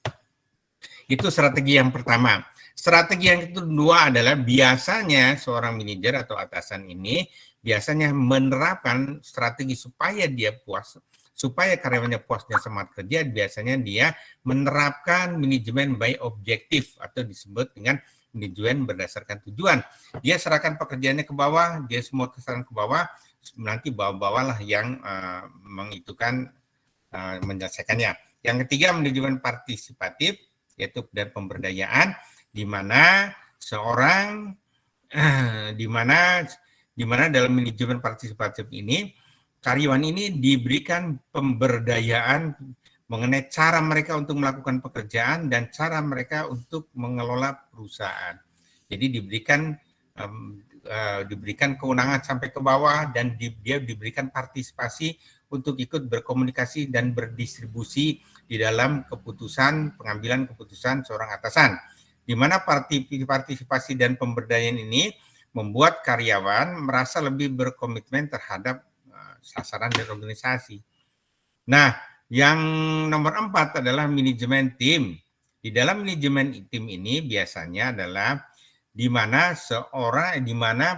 Itu strategi yang pertama. Strategi yang kedua adalah biasanya seorang manajer atau atasan ini biasanya menerapkan strategi supaya dia puas, supaya karyawannya puas dan semangat kerja. Biasanya dia menerapkan manajemen by objektif atau disebut dengan manajemen berdasarkan tujuan. Dia serahkan pekerjaannya ke bawah, dia semua kesalahan ke bawah, nanti bawah-bawahlah yang mengitukan menyelesaikannya. Yang ketiga manajemen partisipatif, yaitu dan pemberdayaan, di mana seorang di mana dalam manajemen partisipatif ini karyawan ini diberikan pemberdayaan mengenai cara mereka untuk melakukan pekerjaan dan cara mereka untuk mengelola perusahaan. Jadi diberikan kewenangan sampai ke bawah dan dia diberikan partisipasi untuk ikut berkomunikasi dan berdistribusi di dalam pengambilan keputusan seorang atasan. Di mana partisipasi dan pemberdayaan ini membuat karyawan merasa lebih berkomitmen terhadap sasaran dan organisasi. Nah, yang nomor 4 adalah manajemen tim. Di dalam manajemen tim ini biasanya adalah di mana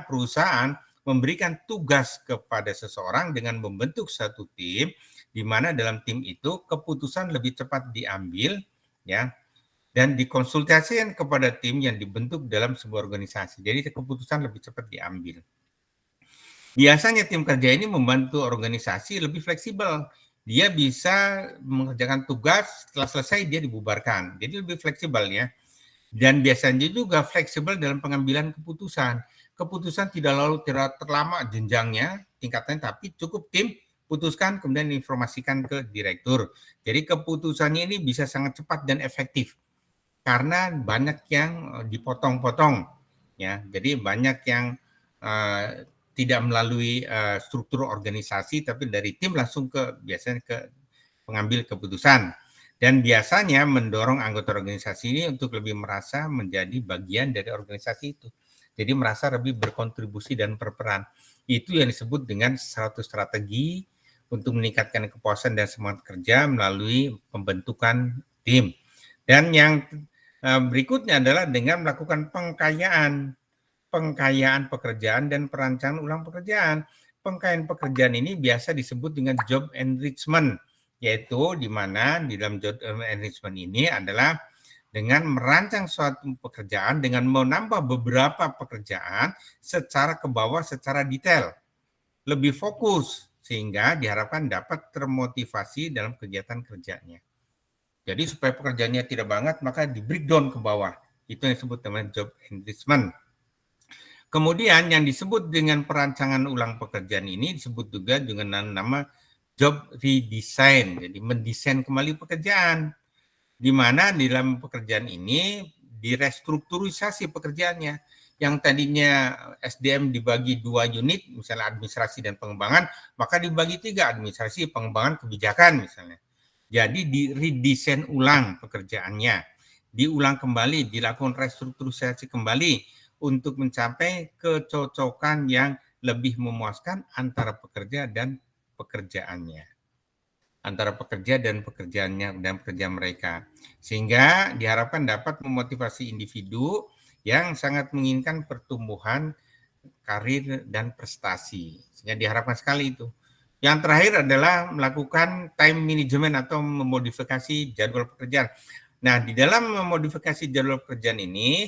perusahaan memberikan tugas kepada seseorang dengan membentuk satu tim, di mana dalam tim itu keputusan lebih cepat diambil, ya, dan dikonsultasikan kepada tim yang dibentuk dalam sebuah organisasi. Jadi keputusan lebih cepat diambil. Biasanya tim kerja ini membantu organisasi lebih fleksibel. Dia bisa mengerjakan tugas, setelah selesai dia dibubarkan. Jadi lebih fleksibel ya. Dan biasanya juga fleksibel dalam pengambilan keputusan. Keputusan tidak terlama jenjangnya, tingkatnya, tapi cukup tim putuskan kemudian informasikan ke direktur. Jadi keputusannya ini bisa sangat cepat dan efektif. Karena banyak yang dipotong-potong. Ya, jadi banyak yang tidak melalui struktur organisasi, tapi dari tim langsung biasanya ke pengambil keputusan. Dan biasanya mendorong anggota organisasi ini untuk lebih merasa menjadi bagian dari organisasi itu. Jadi merasa lebih berkontribusi dan berperan. Itu yang disebut dengan suatu strategi untuk meningkatkan kepuasan dan semangat kerja melalui pembentukan tim. Dan yang berikutnya adalah dengan melakukan pengkayaan pekerjaan dan perancangan ulang pekerjaan. Pengkayaan pekerjaan ini biasa disebut dengan job enrichment, yaitu di mana di dalam job enrichment ini adalah dengan merancang suatu pekerjaan dengan menambah beberapa pekerjaan secara ke bawah secara detail, lebih fokus sehingga diharapkan dapat termotivasi dalam kegiatan kerjanya. Jadi supaya pekerjaannya tidak banget maka di breakdown ke bawah. Itu yang disebut dengan job enrichment. Kemudian yang disebut dengan perancangan ulang pekerjaan ini disebut juga dengan nama job redesign. Jadi mendesain kembali pekerjaan. Di mana di dalam pekerjaan ini direstrukturisasi pekerjaannya. Yang tadinya SDM dibagi 2 unit, misalnya administrasi dan pengembangan, maka dibagi 3, administrasi, pengembangan, kebijakan misalnya. Jadi di redesign ulang pekerjaannya. Diulang kembali, dilakukan restrukturisasi kembali untuk mencapai kecocokan yang lebih memuaskan antara pekerja dan pekerjaannya. Antara pekerja dan pekerjaannya dan pekerjaan mereka. Sehingga diharapkan dapat memotivasi individu yang sangat menginginkan pertumbuhan karir, dan prestasi. Sehingga diharapkan sekali itu. Yang terakhir adalah melakukan time management atau memodifikasi jadwal pekerjaan. Nah, di dalam memodifikasi jadwal pekerjaan ini,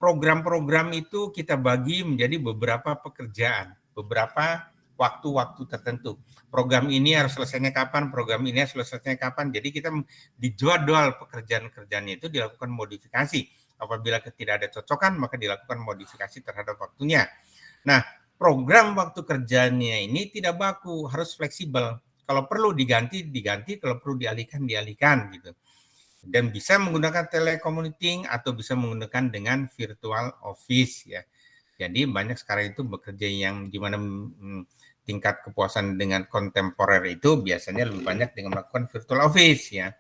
program-program itu kita bagi menjadi beberapa pekerjaan, beberapa waktu-waktu tertentu. Program ini harus selesainya kapan, program ini harus selesainya kapan. Jadi kita di jadwal pekerjaan-pekerjaannya itu dilakukan modifikasi. Apabila tidak ada cocokan, maka dilakukan modifikasi terhadap waktunya. Nah, program waktu kerjanya ini tidak baku, harus fleksibel. Kalau perlu diganti, kalau perlu dialihkan gitu. Dan bisa menggunakan telecommuting atau bisa menggunakan dengan virtual office ya. Jadi banyak sekarang itu bekerja yang di mana tingkat kepuasan dengan kontemporer itu biasanya lebih banyak dengan melakukan virtual office ya.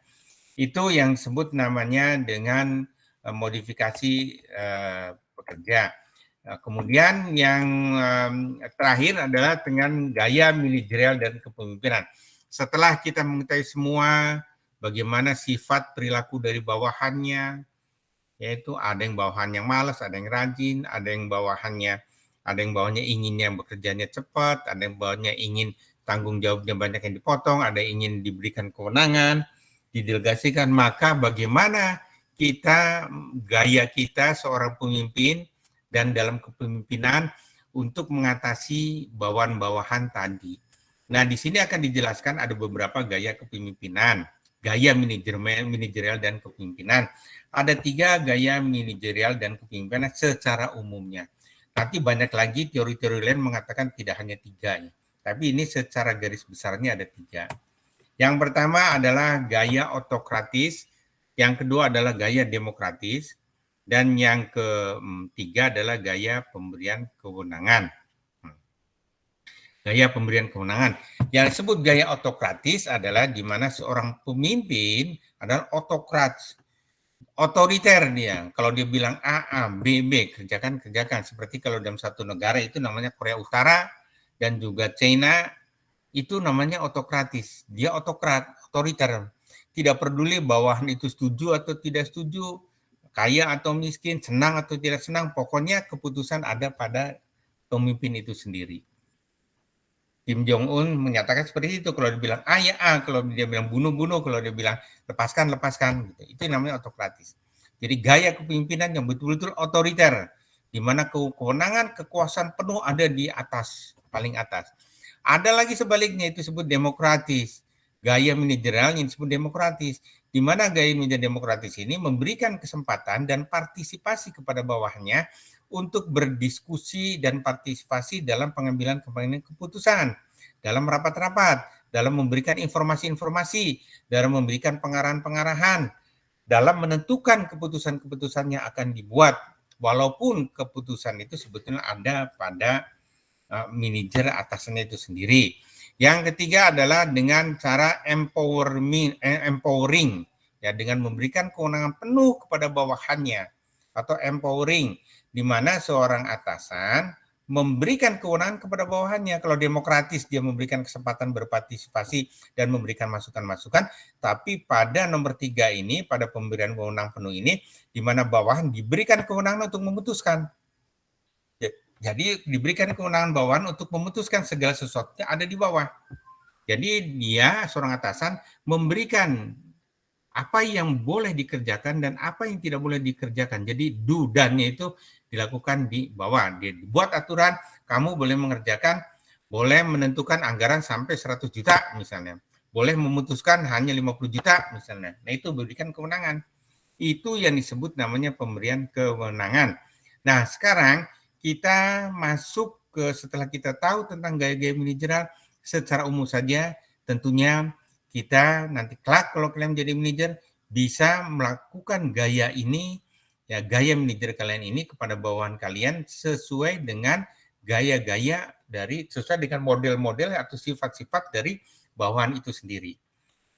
Itu yang disebut namanya dengan modifikasi pekerja. Kemudian yang terakhir adalah dengan gaya manajerial dan kepemimpinan. Setelah kita mengetahui semua bagaimana sifat perilaku dari bawahannya, yaitu ada yang bawahannya malas, ada yang rajin, ada yang bawahannya inginnya bekerjanya cepat, ada yang bawahannya ingin tanggung jawabnya banyak yang dipotong, ada yang ingin diberikan kewenangan, didelegasikan, maka bagaimana gaya kita seorang pemimpin dan dalam kepemimpinan untuk mengatasi bawahan-bawahan tadi. Nah, di sini akan dijelaskan ada beberapa gaya kepemimpinan, gaya manajerial dan kepemimpinan. Ada 3 gaya manajerial dan kepemimpinan secara umumnya. Nanti banyak lagi teori-teori lain mengatakan tidak hanya 3, tapi ini secara garis besarnya ada 3. Yang pertama adalah gaya otokratis, yang kedua adalah gaya demokratis, dan yang ketiga adalah gaya pemberian kewenangan. Gaya pemberian kewenangan. Yang disebut gaya otokratis adalah di mana seorang pemimpin adalah otokrat, otoriter dia. Kalau dia bilang A, B, kerjakan. Seperti kalau dalam satu negara itu namanya Korea Utara dan juga China, itu namanya otokratis. Dia otokrat, otoriter. Tidak peduli bawahan itu setuju atau tidak setuju, kaya atau miskin, senang atau tidak senang, pokoknya keputusan ada pada pemimpin itu sendiri. Kim Jong-un menyatakan seperti itu, kalau dia bilang A ya A, kalau dia bilang bunuh, kalau dia bilang lepaskan. Gitu. Itu namanya otokratis. Jadi gaya kepemimpinan yang betul-betul otoriter, di mana kewenangan, kekuasaan penuh ada di atas, paling atas. Ada lagi sebaliknya, itu disebut demokratis. Gaya manajerial yang disebut demokratis, di mana gaya manajerial demokratis ini memberikan kesempatan dan partisipasi kepada bawahnya untuk berdiskusi dan partisipasi dalam pengambilan keputusan, dalam rapat-rapat, dalam memberikan informasi-informasi, dalam memberikan pengarahan-pengarahan, dalam menentukan keputusan-keputusan yang akan dibuat, walaupun keputusan itu sebetulnya ada pada manajer atasannya itu sendiri. Yang ketiga adalah dengan cara empowering, ya, dengan memberikan kewenangan penuh kepada bawahannya, atau empowering, di mana seorang atasan memberikan kewenangan kepada bawahannya. Kalau demokratis, dia memberikan kesempatan berpartisipasi dan memberikan masukan-masukan, tapi pada nomor 3 ini, pada pemberian kewenangan penuh ini, di mana bawahan diberikan kewenangan untuk memutuskan. Jadi diberikan kewenangan bawahan untuk memutuskan segala sesuatu yang ada di bawah. Jadi dia, seorang atasan, memberikan apa yang boleh dikerjakan dan apa yang tidak boleh dikerjakan. Jadi do dan-nya itu dilakukan di bawah. Dia dibuat aturan, kamu boleh mengerjakan, boleh menentukan anggaran sampai 100 juta misalnya. Boleh memutuskan hanya 50 juta misalnya. Nah, itu berikan kewenangan. Itu yang disebut namanya pemberian kewenangan. Nah, sekarang kita masuk ke, setelah kita tahu tentang gaya-gaya manajerial secara umum saja, tentunya kita nanti kelak kalau kalian menjadi manajer bisa melakukan gaya ini, ya, gaya manajer kalian ini kepada bawahan kalian sesuai dengan gaya-gaya dari, sesuai dengan model-model atau sifat-sifat dari bawahan itu sendiri.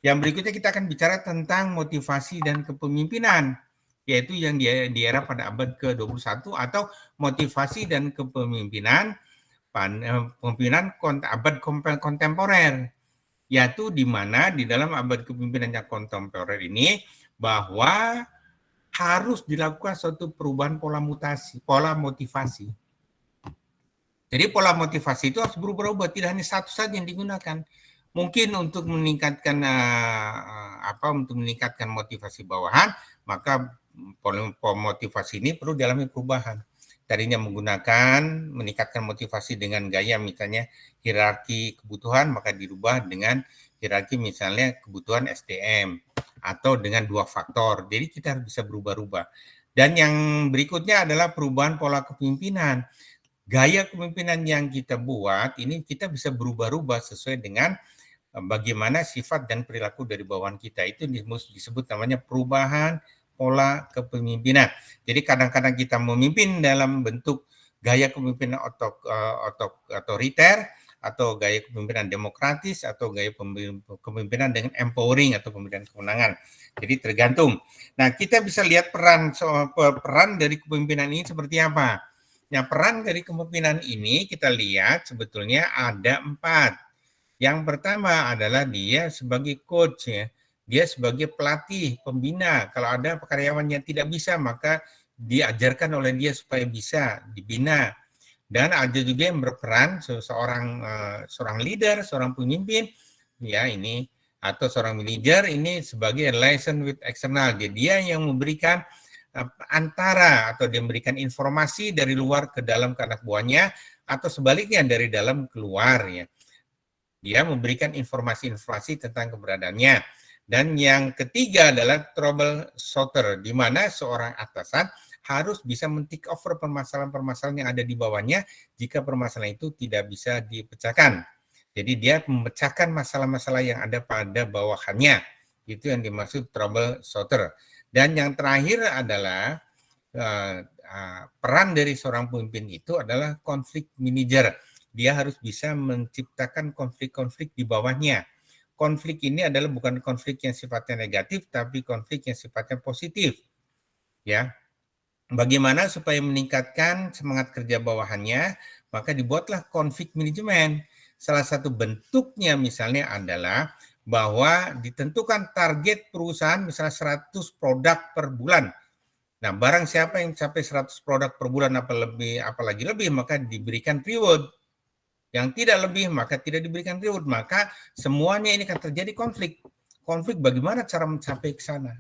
Yang berikutnya kita akan bicara tentang motivasi dan kepemimpinan, yaitu yang di era pada abad ke-21 atau motivasi dan kepemimpinan abad kontemporer, yaitu di mana di dalam abad kepemimpinan yang kontemporer ini bahwa harus dilakukan suatu perubahan pola motivasi. Jadi pola motivasi itu harus berubah-ubah, tidak hanya satu saja yang digunakan. Mungkin untuk meningkatkan untuk meningkatkan motivasi bawahan, maka pola motivasi ini perlu dialami perubahan. Tadinya meningkatkan motivasi dengan gaya misalnya hierarki kebutuhan, maka dirubah dengan hierarki misalnya kebutuhan SDM atau dengan 2 faktor. Jadi kita harus bisa berubah-ubah. Dan yang berikutnya adalah perubahan pola kepemimpinan. Gaya kepemimpinan yang kita buat ini kita bisa berubah-ubah sesuai dengan bagaimana sifat dan perilaku dari bawahan kita. Itu disebut namanya perubahan pola kepemimpinan. Jadi kadang-kadang kita memimpin dalam bentuk gaya kepemimpinan otoriter, atau gaya kepemimpinan demokratis, atau gaya kepemimpinan dengan empowering atau pemberian kewenangan. Jadi tergantung. Nah, kita bisa lihat peran dari kepemimpinan ini seperti apa. Nah, peran dari kepemimpinan ini kita lihat sebetulnya ada 4. Yang pertama adalah dia sebagai coach, ya. Dia sebagai pelatih, pembina. Kalau ada karyawan yang tidak bisa, maka diajarkan oleh dia supaya bisa, dibina. Dan ada juga yang berperan seorang leader, seorang pemimpin, ya ini, atau seorang manajer ini sebagai liaison with external. Dia yang memberikan antara atau dia memberikan informasi dari luar ke dalam ke anak buahnya, atau sebaliknya dari dalam keluar, ya. Dia memberikan informasi-informasi tentang keberadaannya. Dan yang ketiga adalah trouble shooter, di mana seorang atasan harus bisa men-take over permasalahan-permasalahan yang ada di bawahnya jika permasalahan itu tidak bisa dipecahkan. Jadi dia memecahkan masalah-masalah yang ada pada bawahannya. Itu yang dimaksud trouble shooter. Dan yang terakhir adalah peran dari seorang pemimpin itu adalah konflik manager. Dia harus bisa menciptakan konflik-konflik di bawahnya. Konflik ini adalah bukan konflik yang sifatnya negatif, tapi konflik yang sifatnya positif. Ya, bagaimana supaya meningkatkan semangat kerja bawahannya? Maka dibuatlah konflik manajemen. Salah satu bentuknya misalnya adalah bahwa ditentukan target perusahaan misalnya 100 produk per bulan. Nah, barang siapa yang capai 100 produk per bulan apalagi lebih, maka diberikan reward. Yang tidak lebih, maka tidak diberikan reward. Maka semuanya ini akan terjadi konflik. Konflik bagaimana cara mencapai ke sana?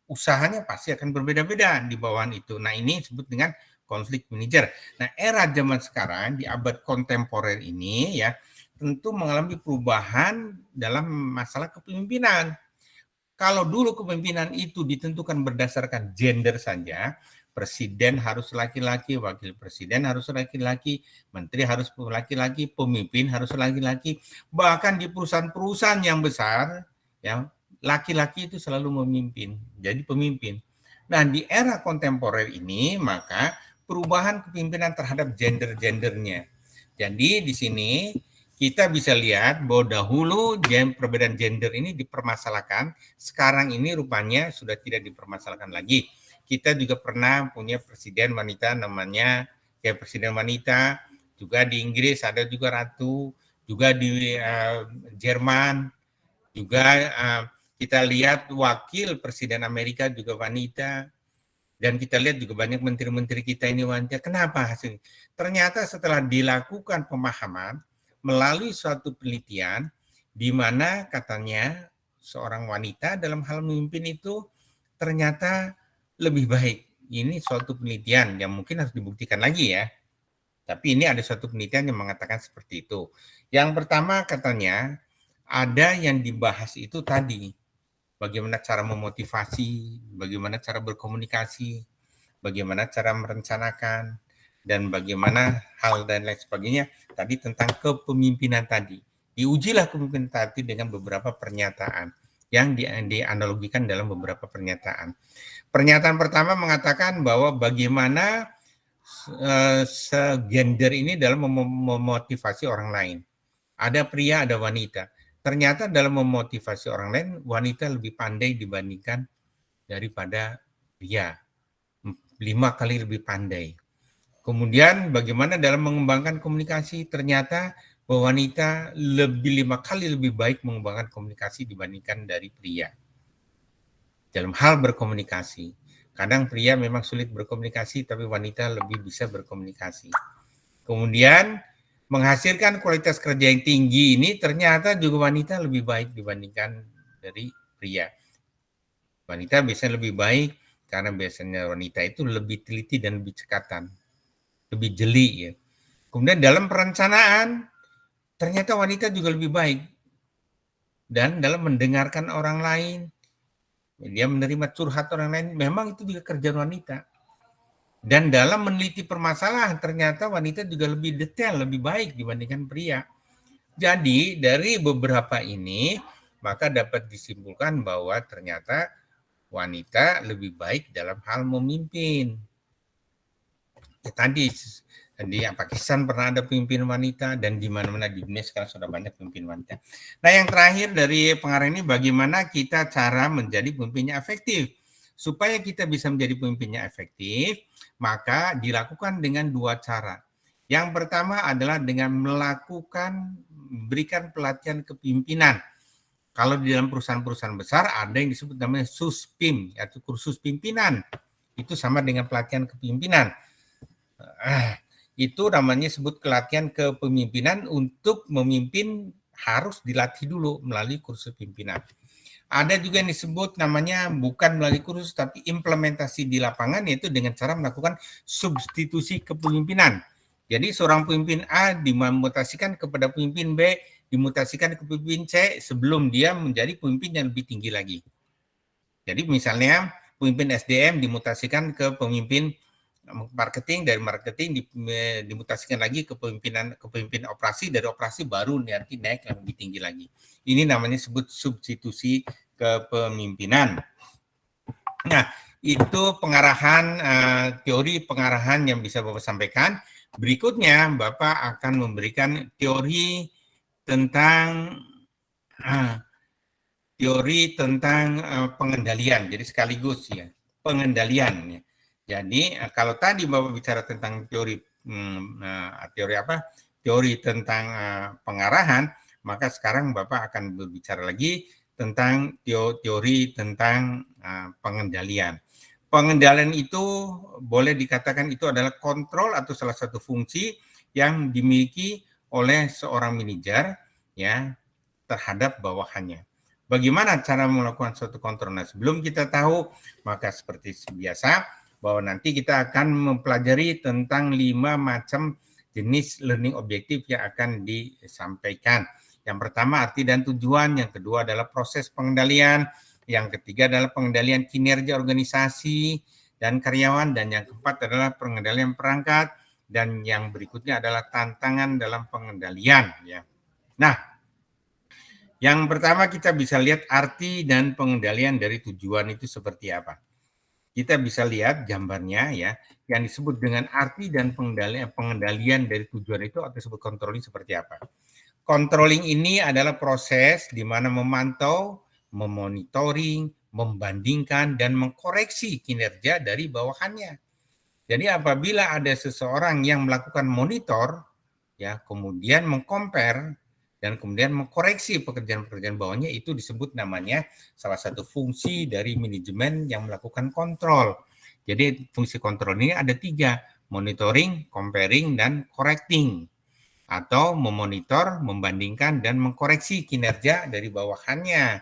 Usahanya pasti akan berbeda-beda di bawahan itu. Nah, ini disebut dengan konflik manager. Nah, era zaman sekarang di abad kontemporer ini ya tentu mengalami perubahan dalam masalah kepemimpinan. Kalau dulu kepemimpinan itu ditentukan berdasarkan gender saja, presiden harus laki-laki, wakil presiden harus laki-laki, menteri harus laki-laki, pemimpin harus laki-laki. Bahkan di perusahaan-perusahaan yang besar, ya laki-laki itu selalu memimpin, jadi pemimpin. Nah, di era kontemporer ini, maka perubahan kepemimpinan terhadap gender-gendernya. Jadi di sini kita bisa lihat bahwa dahulu perbedaan gender ini dipermasalahkan, sekarang ini rupanya sudah tidak dipermasalahkan lagi. Kita juga pernah punya presiden wanita namanya presiden wanita, juga di Inggris ada juga ratu, juga di Jerman, juga kita lihat wakil presiden Amerika juga wanita, dan kita lihat juga banyak menteri-menteri kita ini wanita. Kenapa hasilnya? Ternyata setelah dilakukan pemahaman melalui suatu penelitian di mana katanya seorang wanita dalam hal memimpin itu ternyata lebih baik. Ini suatu penelitian yang mungkin harus dibuktikan lagi ya. Tapi ini ada suatu penelitian yang mengatakan seperti itu. Yang pertama katanya ada yang dibahas itu tadi. Bagaimana cara memotivasi, bagaimana cara berkomunikasi, bagaimana cara merencanakan, dan bagaimana hal dan lain sebagainya tadi tentang kepemimpinan tadi. Diujilah kepemimpinan tadi dengan beberapa pernyataan yang dianalogikan dalam beberapa pernyataan. Pernyataan pertama mengatakan bahwa bagaimana gender ini dalam memotivasi orang lain. Ada pria, ada wanita. Ternyata dalam memotivasi orang lain, wanita lebih pandai dibandingkan daripada pria. 5 kali lebih pandai. Kemudian bagaimana dalam mengembangkan komunikasi, ternyata bahwa wanita 5 kali lebih baik mengembangkan komunikasi dibandingkan dari pria. Dalam hal berkomunikasi. Kadang pria memang sulit berkomunikasi, tapi wanita lebih bisa berkomunikasi. Kemudian menghasilkan kualitas kerja yang tinggi ini ternyata juga wanita lebih baik dibandingkan dari pria. Wanita biasanya lebih baik karena biasanya wanita itu lebih teliti dan lebih cekatan, lebih jeli ya. Kemudian dalam perencanaan ternyata wanita juga lebih baik dan dalam mendengarkan orang lain, dia menerima curhat orang lain, memang itu juga kerjaan wanita. Dan dalam meneliti permasalahan ternyata wanita juga lebih detail, lebih baik dibandingkan pria. Jadi dari beberapa ini maka dapat disimpulkan bahwa ternyata wanita lebih baik dalam hal memimpin. Ya, tadi di Pakistan pernah ada pemimpin wanita dan di mana-mana di dunia sekarang sudah banyak pemimpin wanita. Nah, yang terakhir dari pengarah ini bagaimana kita cara menjadi pemimpinnya efektif. Supaya kita bisa menjadi pemimpinnya efektif, maka dilakukan dengan dua cara. Yang pertama adalah dengan berikan pelatihan kepemimpinan. Kalau di dalam perusahaan-perusahaan besar ada yang disebut namanya SUSPIM, yaitu kursus pimpinan. Itu sama dengan pelatihan kepemimpinan. Itu namanya sebut pelatihan kepemimpinan. Untuk memimpin harus dilatih dulu melalui kursus pimpinan. Ada juga yang disebut namanya bukan melalui kursus tapi implementasi di lapangan, yaitu dengan cara melakukan substitusi kepemimpinan. Jadi seorang pemimpin A dimutasikan kepada pemimpin B, dimutasikan ke pemimpin C sebelum dia menjadi pemimpin yang lebih tinggi lagi. Jadi misalnya pemimpin SDM dimutasikan ke pemimpin marketing, dari marketing dimutasikan lagi ke pemimpin operasi, dari operasi baru nanti naik yang lebih tinggi lagi. Ini namanya sebut substitusi kepemimpinan. Nah, itu pengarahan teori pengarahan yang bisa Bapak sampaikan. Berikutnya Bapak akan memberikan teori tentang pengendalian. Jadi sekaligus ya, pengendalian ya. Jadi kalau tadi Bapak bicara tentang teori tentang pengarahan, maka sekarang Bapak akan berbicara lagi tentang teori tentang pengendalian. Pengendalian itu boleh dikatakan itu adalah kontrol atau salah satu fungsi yang dimiliki oleh seorang manajer ya terhadap bawahannya. Bagaimana cara melakukan suatu kontrol? Nah, sebelum kita tahu, maka seperti biasa bahwa nanti kita akan mempelajari tentang 5 macam jenis learning objektif yang akan disampaikan. Yang pertama arti dan tujuan, yang kedua adalah proses pengendalian, yang ketiga adalah pengendalian kinerja organisasi dan karyawan, dan yang keempat adalah pengendalian perangkat, dan yang berikutnya adalah tantangan dalam pengendalian. Ya. Nah, yang pertama kita bisa lihat arti dan pengendalian dari tujuan itu seperti apa. Kita bisa lihat gambarnya ya, yang disebut dengan arti dan pengendalian dari tujuan itu atau disebut controlling seperti apa. Controlling ini adalah proses di mana memantau, memonitoring, membandingkan, dan mengkoreksi kinerja dari bawahannya. Jadi apabila ada seseorang yang melakukan monitor, ya kemudian mengcompare, dan kemudian mengkoreksi pekerjaan-pekerjaan bawahnya, itu disebut namanya salah satu fungsi dari manajemen yang melakukan kontrol. Jadi fungsi kontrol ini ada 3, monitoring, comparing, dan correcting. Atau memonitor, membandingkan, dan mengkoreksi kinerja dari bawahannya.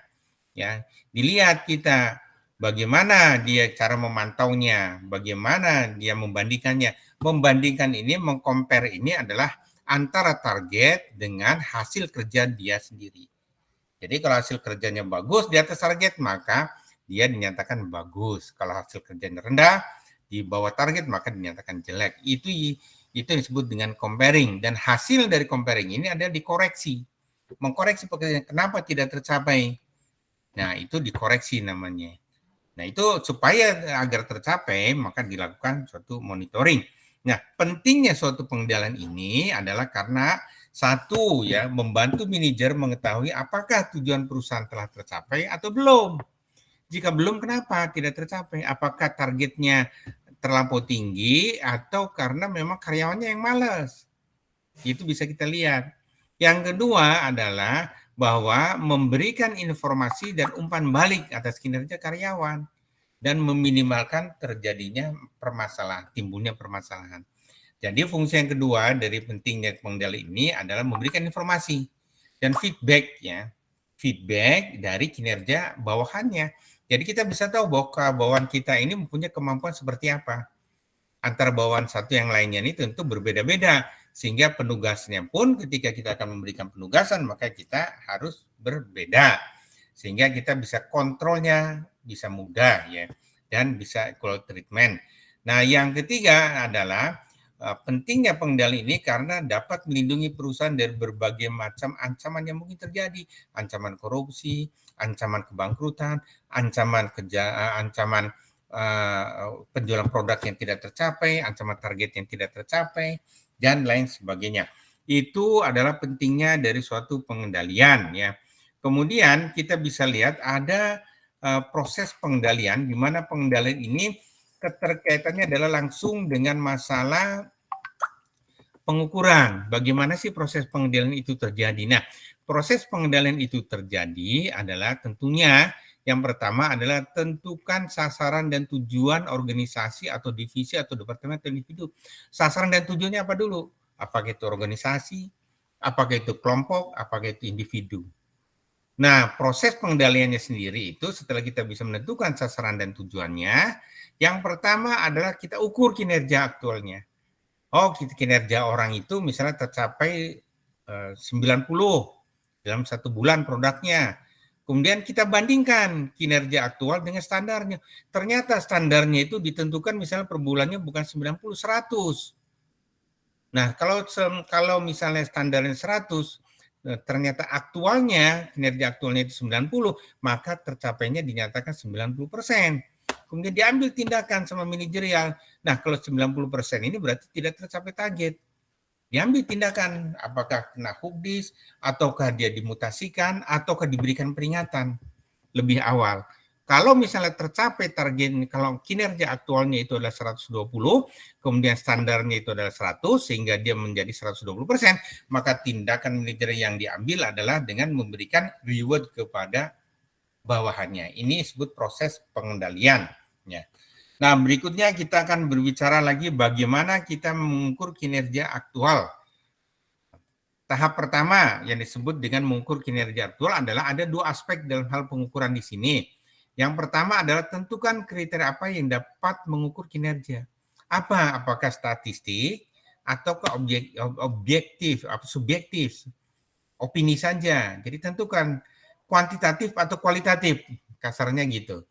Ya, dilihat kita bagaimana dia cara memantaunya, bagaimana dia membandingkannya. Membandingkan ini, mengcompare ini adalah antara target dengan hasil kerja dia sendiri. Jadi kalau hasil kerjanya bagus di atas target, maka dia dinyatakan bagus. Kalau hasil kerjanya rendah, di bawah target, maka dinyatakan jelek. Itu disebut dengan comparing. Dan hasil dari comparing ini adalah dikoreksi. Mengkoreksi pekerjaan, kenapa tidak tercapai. Nah, itu dikoreksi namanya. Nah, itu supaya agar tercapai, maka dilakukan suatu monitoring. Nah, pentingnya suatu pengendalian ini adalah karena satu ya, membantu manajer mengetahui apakah tujuan perusahaan telah tercapai atau belum. Jika belum, kenapa tidak tercapai? Apakah targetnya terlampau tinggi atau karena memang karyawannya yang malas? Itu bisa kita lihat. Yang kedua adalah bahwa memberikan informasi dan umpan balik atas kinerja karyawan dan meminimalkan terjadinya permasalahan, timbulnya permasalahan. Jadi fungsi yang kedua dari pentingnya pengendali ini adalah memberikan informasi dan feedback ya. Feedback dari kinerja bawahannya. Jadi kita bisa tahu bahwa bawahan kita ini mempunyai kemampuan seperti apa. Antara bawahan satu yang lainnya ini tentu berbeda-beda. Sehingga penugasnya pun ketika kita akan memberikan penugasan maka kita harus berbeda. Sehingga kita bisa kontrolnya bisa mudah ya dan bisa equal treatment. Nah, yang ketiga adalah pentingnya pengendali ini karena dapat melindungi perusahaan dari berbagai macam ancaman yang mungkin terjadi, ancaman korupsi, ancaman kebangkrutan, ancaman penjualan produk yang tidak tercapai, ancaman target yang tidak tercapai, dan lain sebagainya. Itu adalah pentingnya dari suatu pengendalian ya. Kemudian kita bisa lihat ada proses pengendalian di mana pengendalian ini keterkaitannya adalah langsung dengan masalah pengukuran. Bagaimana sih proses pengendalian itu terjadi? Nah, proses pengendalian itu terjadi adalah tentunya yang pertama adalah tentukan sasaran dan tujuan organisasi atau divisi atau departemen atau individu. Sasaran dan tujuannya apa dulu? Apakah itu organisasi? Apakah itu kelompok? Apakah itu individu? Nah, proses pengendaliannya sendiri itu setelah kita bisa menentukan sasaran dan tujuannya, yang pertama adalah kita ukur kinerja aktualnya. Oh, kinerja orang itu misalnya tercapai 90 dalam 1 bulan produknya. Kemudian kita bandingkan kinerja aktual dengan standarnya. Ternyata standarnya itu ditentukan misalnya per bulannya bukan 90, 100. Nah, kalau misalnya standarnya 100, ternyata aktualnya, kinerja aktualnya itu 90, maka tercapainya dinyatakan 90%. Kemudian diambil tindakan sama manajerial. Nah, kalau 90% ini berarti tidak tercapai target. Diambil tindakan, apakah kena hukdis, ataukah dia dimutasikan, ataukah diberikan peringatan lebih awal. Kalau misalnya tercapai target, kalau kinerja aktualnya itu adalah 120, kemudian standarnya itu adalah 100, sehingga dia menjadi 120%, maka tindakan manajerial yang diambil adalah dengan memberikan reward kepada bawahannya. Ini disebut proses pengendalian. Ya. Nah, berikutnya kita akan berbicara lagi bagaimana kita mengukur kinerja aktual. Tahap pertama yang disebut dengan mengukur kinerja aktual adalah ada 2 aspek dalam hal pengukuran di sini. Yang pertama adalah tentukan kriteria apa yang dapat mengukur kinerja. Apakah statistik atau objektif atau subjektif? Opini saja. Jadi tentukan kuantitatif atau kualitatif, kasarnya gitu.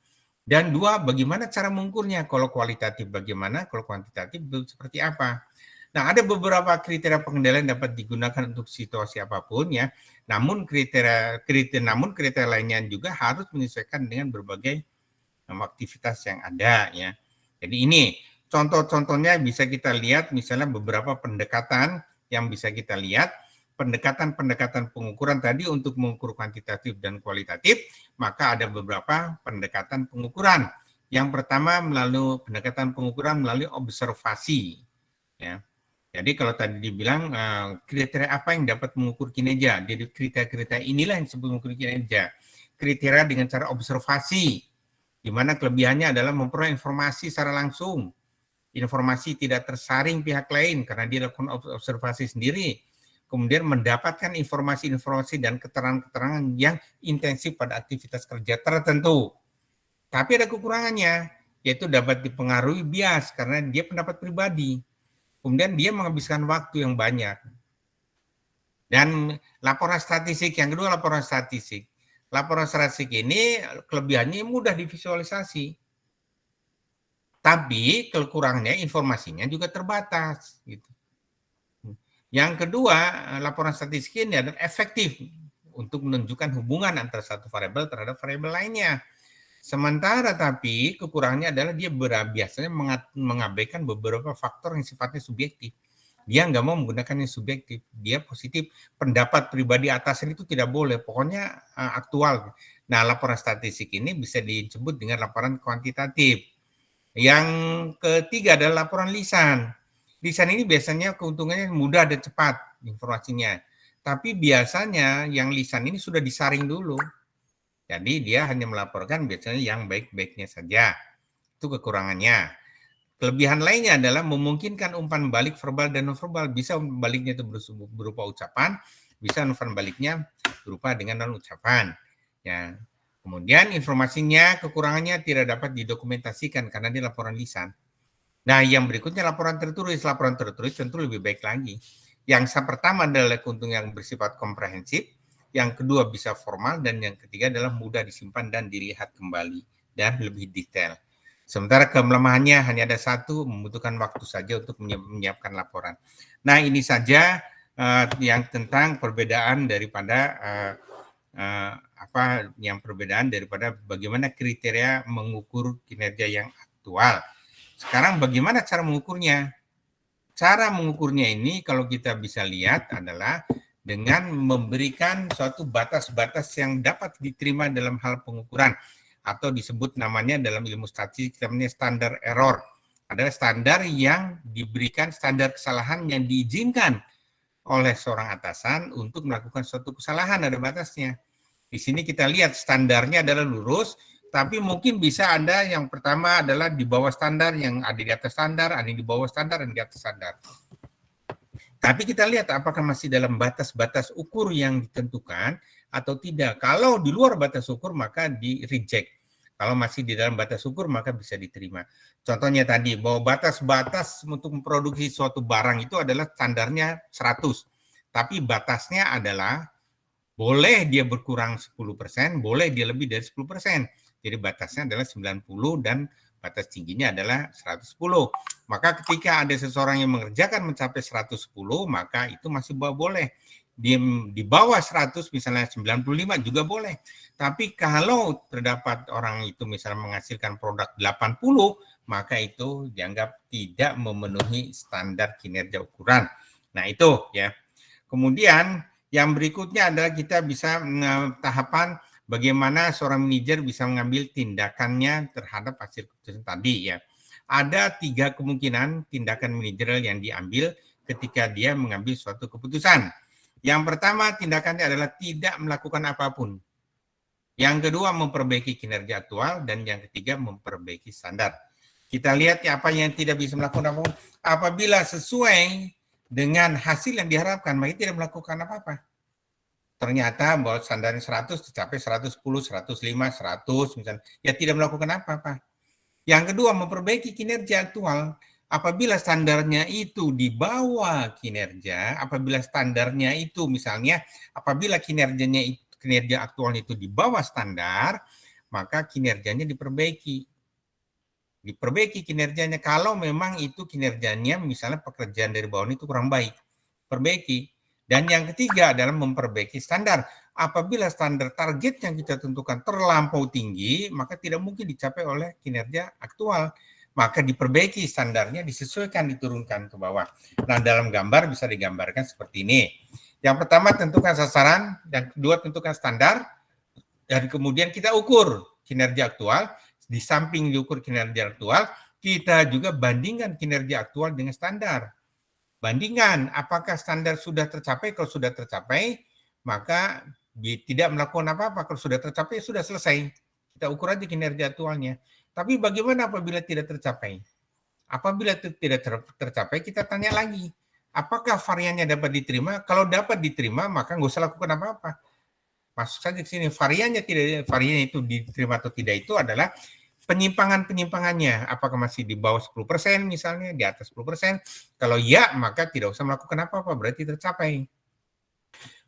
Dan 2, bagaimana cara mengukurnya? Kalau kualitatif bagaimana? Kalau kuantitatif seperti apa? Nah, ada beberapa kriteria pengendalian dapat digunakan untuk situasi apapun ya. Namun kriteria lainnya juga harus menyesuaikan dengan berbagai aktivitas yang ada ya. Jadi ini contoh-contohnya bisa kita lihat misalnya beberapa pendekatan yang bisa kita lihat. Pendekatan pengukuran tadi untuk mengukur kuantitatif dan kualitatif, maka ada beberapa pendekatan pengukuran. Yang pertama melalui pendekatan pengukuran melalui observasi. Ya. Jadi kalau tadi dibilang kriteria apa yang dapat mengukur kinerja, jadi kriteria inilah yang disebut mengukur kinerja. Kriteria dengan cara observasi, di mana kelebihannya adalah memperoleh informasi secara langsung. Informasi tidak tersaring pihak lain karena dia lakukan observasi sendiri. Kemudian mendapatkan informasi-informasi dan keterangan-keterangan yang intensif pada aktivitas kerja tertentu. Tapi ada kekurangannya, yaitu dapat dipengaruhi bias karena dia pendapat pribadi. Kemudian dia menghabiskan waktu yang banyak. Dan laporan statistik, yang kedua laporan statistik. Laporan statistik ini kelebihannya mudah divisualisasi. Tapi kekurangannya informasinya juga terbatas. Gitu. Yang kedua, laporan statistik ini adalah efektif untuk menunjukkan hubungan antara satu variabel terhadap variabel lainnya. Sementara tapi kekurangannya adalah dia biasanya mengabaikan beberapa faktor yang sifatnya subjektif. Dia nggak mau menggunakan yang subjektif, dia positif. Pendapat pribadi atasan itu tidak boleh, pokoknya aktual. Nah, laporan statistik ini bisa disebut dengan laporan kuantitatif. Yang ketiga adalah laporan lisan. Lisan ini biasanya keuntungannya mudah dan cepat informasinya. Tapi biasanya yang lisan ini sudah disaring dulu. Jadi dia hanya melaporkan biasanya yang baik-baiknya saja. Itu kekurangannya. Kelebihan lainnya adalah memungkinkan umpan balik verbal dan non-verbal. Bisa umpan baliknya itu berupa ucapan, bisa umpan baliknya berupa dengan non-ucapan. Ya. Kemudian informasinya, kekurangannya tidak dapat didokumentasikan karena dia laporan lisan. Nah, yang berikutnya laporan tertulis. Laporan tertulis tentu lebih baik lagi. Yang pertama adalah keuntungan yang bersifat komprehensif, yang kedua bisa formal, dan yang ketiga adalah mudah disimpan dan dilihat kembali dan lebih detail. Sementara kelemahannya hanya ada satu, membutuhkan waktu saja untuk menyiapkan laporan. Nah, ini saja yang tentang perbedaan daripada perbedaan daripada bagaimana kriteria mengukur kinerja yang aktual. Sekarang bagaimana cara mengukurnya? Cara mengukurnya ini kalau kita bisa lihat adalah dengan memberikan suatu batas-batas yang dapat diterima dalam hal pengukuran, atau disebut namanya dalam ilmu statistik namanya standar error. Adalah standar yang diberikan, standar kesalahan yang diizinkan oleh seorang atasan untuk melakukan suatu kesalahan, ada batasnya. Di sini kita lihat standarnya adalah lurus, tapi mungkin bisa ada yang pertama adalah di bawah standar, yang ada di atas standar, ada yang di bawah standar, dan di atas standar. Tapi kita lihat apakah masih dalam batas-batas ukur yang ditentukan atau tidak. Kalau di luar batas ukur maka di-reject. Kalau masih di dalam batas ukur maka bisa diterima. Contohnya tadi bahwa batas-batas untuk memproduksi suatu barang itu adalah standarnya 100. Tapi batasnya adalah boleh dia berkurang 10%, boleh dia lebih dari 10%. Jadi batasnya adalah 90 dan batas tingginya adalah 110. Maka ketika ada seseorang yang mengerjakan mencapai 110, maka itu masih boleh. Di bawah 100 misalnya 95 juga boleh. Tapi kalau terdapat orang itu misalnya menghasilkan produk 80, maka itu dianggap tidak memenuhi standar kinerja ukuran. Nah itu ya. Kemudian yang berikutnya adalah kita bisa tahapan bagaimana seorang manajer bisa mengambil tindakannya terhadap hasil keputusan tadi ya. Ada 3 kemungkinan tindakan manajerial yang diambil ketika dia mengambil suatu keputusan. Yang pertama tindakannya adalah tidak melakukan apapun. Yang kedua memperbaiki kinerja aktual, dan yang ketiga memperbaiki standar. Kita lihat ya apa yang tidak bisa melakukan apapun. Apabila sesuai dengan hasil yang diharapkan, maka tidak melakukan apa-apa. Ternyata bahwa standarnya 100 tercapai 110, 105, 100 misalnya, ya tidak melakukan apa-apa. Yang kedua memperbaiki kinerja aktual. Apabila standarnya itu di bawah kinerja, apabila standarnya itu misalnya apabila kinerja aktualnya itu di bawah standar, maka kinerjanya diperbaiki. Diperbaiki kinerjanya kalau memang itu kinerjanya misalnya pekerjaan dari bawah itu kurang baik. Perbaiki. Dan yang ketiga adalah memperbaiki standar. Apabila standar target yang kita tentukan terlampau tinggi, maka tidak mungkin dicapai oleh kinerja aktual. Maka diperbaiki standarnya, disesuaikan, diturunkan ke bawah. Nah, dalam gambar bisa digambarkan seperti ini. Yang pertama tentukan sasaran, yang kedua tentukan standar, dan kemudian kita ukur kinerja aktual. Di samping diukur kinerja aktual, kita juga bandingkan kinerja aktual dengan standar. Bandingkan apakah standar sudah tercapai. Kalau sudah tercapai, maka tidak melakukan apa-apa. Kalau sudah tercapai, sudah selesai. Kita ukur aja kinerja aktualnya. Tapi bagaimana apabila tidak tercapai? Apabila tidak tercapai, kita tanya lagi. Apakah variannya dapat diterima? Kalau dapat diterima, maka nggak usah lakukan apa-apa. Masuk saja ke sini. Variannya itu diterima atau tidak itu adalah penyimpangannya. Apakah masih di bawah 10% misalnya, di atas 10%? Kalau ya, maka tidak usah melakukan apa-apa, berarti tercapai.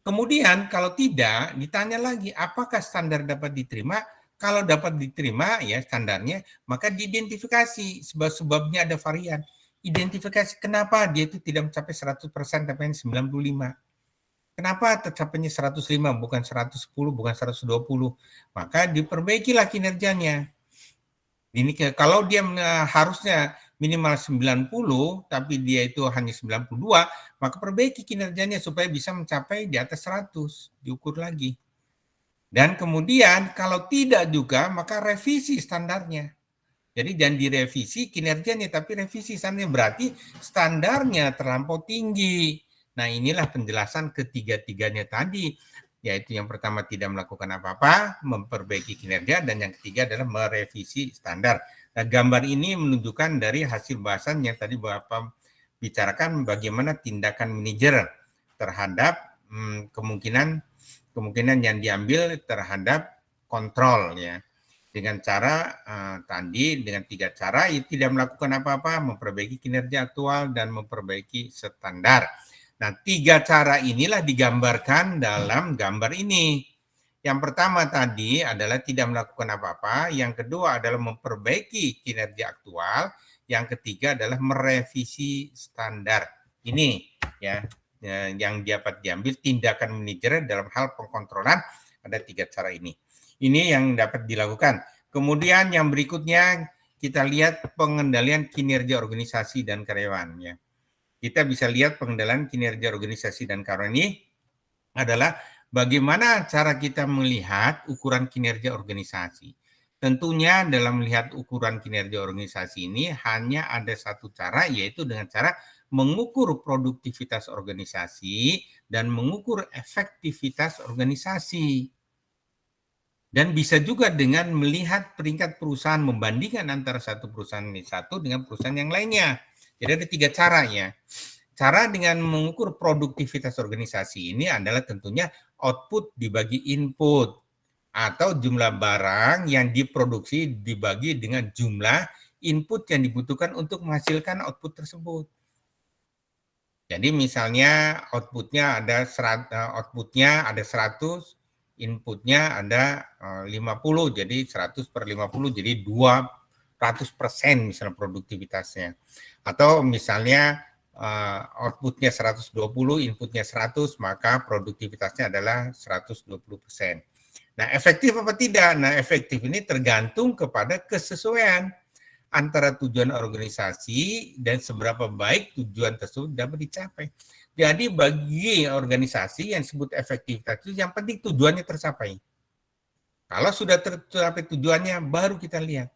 Kemudian kalau tidak, ditanya lagi, apakah standar dapat diterima? Kalau dapat diterima ya standarnya, maka diidentifikasi sebab-sebabnya ada varian. Identifikasi kenapa dia itu tidak mencapai 100% tapi 95%. Kenapa tercapainya 105 bukan 110, bukan 120? Maka diperbaikilah kinerjanya. Ini kalau dia harusnya minimal 90 tapi dia itu hanya 92, maka perbaiki kinerjanya supaya bisa mencapai di atas 100, diukur lagi. Dan kemudian kalau tidak juga maka revisi standarnya. Jadi jangan direvisi kinerjanya tapi revisi standarnya, berarti standarnya terlampau tinggi. Nah, inilah penjelasan ketiga-tiganya tadi, yaitu yang pertama tidak melakukan apa-apa, memperbaiki kinerja, dan yang ketiga adalah merevisi standar. Nah, gambar ini menunjukkan dari hasil bahasan yang tadi Bapak bicarakan bagaimana tindakan manajer terhadap kemungkinan yang diambil terhadap kontrol ya. Dengan cara tadi dengan 3 cara tidak melakukan apa-apa, memperbaiki kinerja aktual dan memperbaiki standar. Nah, 3 cara inilah digambarkan dalam gambar ini. Yang pertama tadi adalah tidak melakukan apa-apa, yang kedua adalah memperbaiki kinerja aktual, yang ketiga adalah merevisi standar. Ini ya yang dapat diambil tindakan manajer dalam hal pengkontrolan, ada 3 cara ini. Ini yang dapat dilakukan. Kemudian yang berikutnya kita lihat pengendalian kinerja organisasi dan karyawan ya. Kita bisa lihat pengendalian kinerja organisasi dan karyawan ini adalah bagaimana cara kita melihat ukuran kinerja organisasi. Tentunya dalam melihat ukuran kinerja organisasi ini hanya ada satu cara, yaitu dengan cara mengukur produktivitas organisasi dan mengukur efektivitas organisasi. Dan bisa juga dengan melihat peringkat perusahaan, membandingkan antara satu perusahaan ini satu dengan perusahaan yang lainnya. Jadi ada 3 cara ya. Cara dengan mengukur produktivitas organisasi ini adalah tentunya output dibagi input atau jumlah barang yang diproduksi dibagi dengan jumlah input yang dibutuhkan untuk menghasilkan output tersebut. Jadi misalnya outputnya ada 100, inputnya ada 50, jadi 100 per 50, jadi 200% misalnya produktivitasnya. Atau misalnya outputnya 120, inputnya 100, maka produktivitasnya adalah 120%. Nah, efektif apa tidak? Nah, efektif ini tergantung kepada kesesuaian antara tujuan organisasi dan seberapa baik tujuan tersebut dapat dicapai. Jadi bagi organisasi yang disebut efektivitas itu yang penting tujuannya tercapai. Kalau sudah tercapai tujuannya baru kita lihat.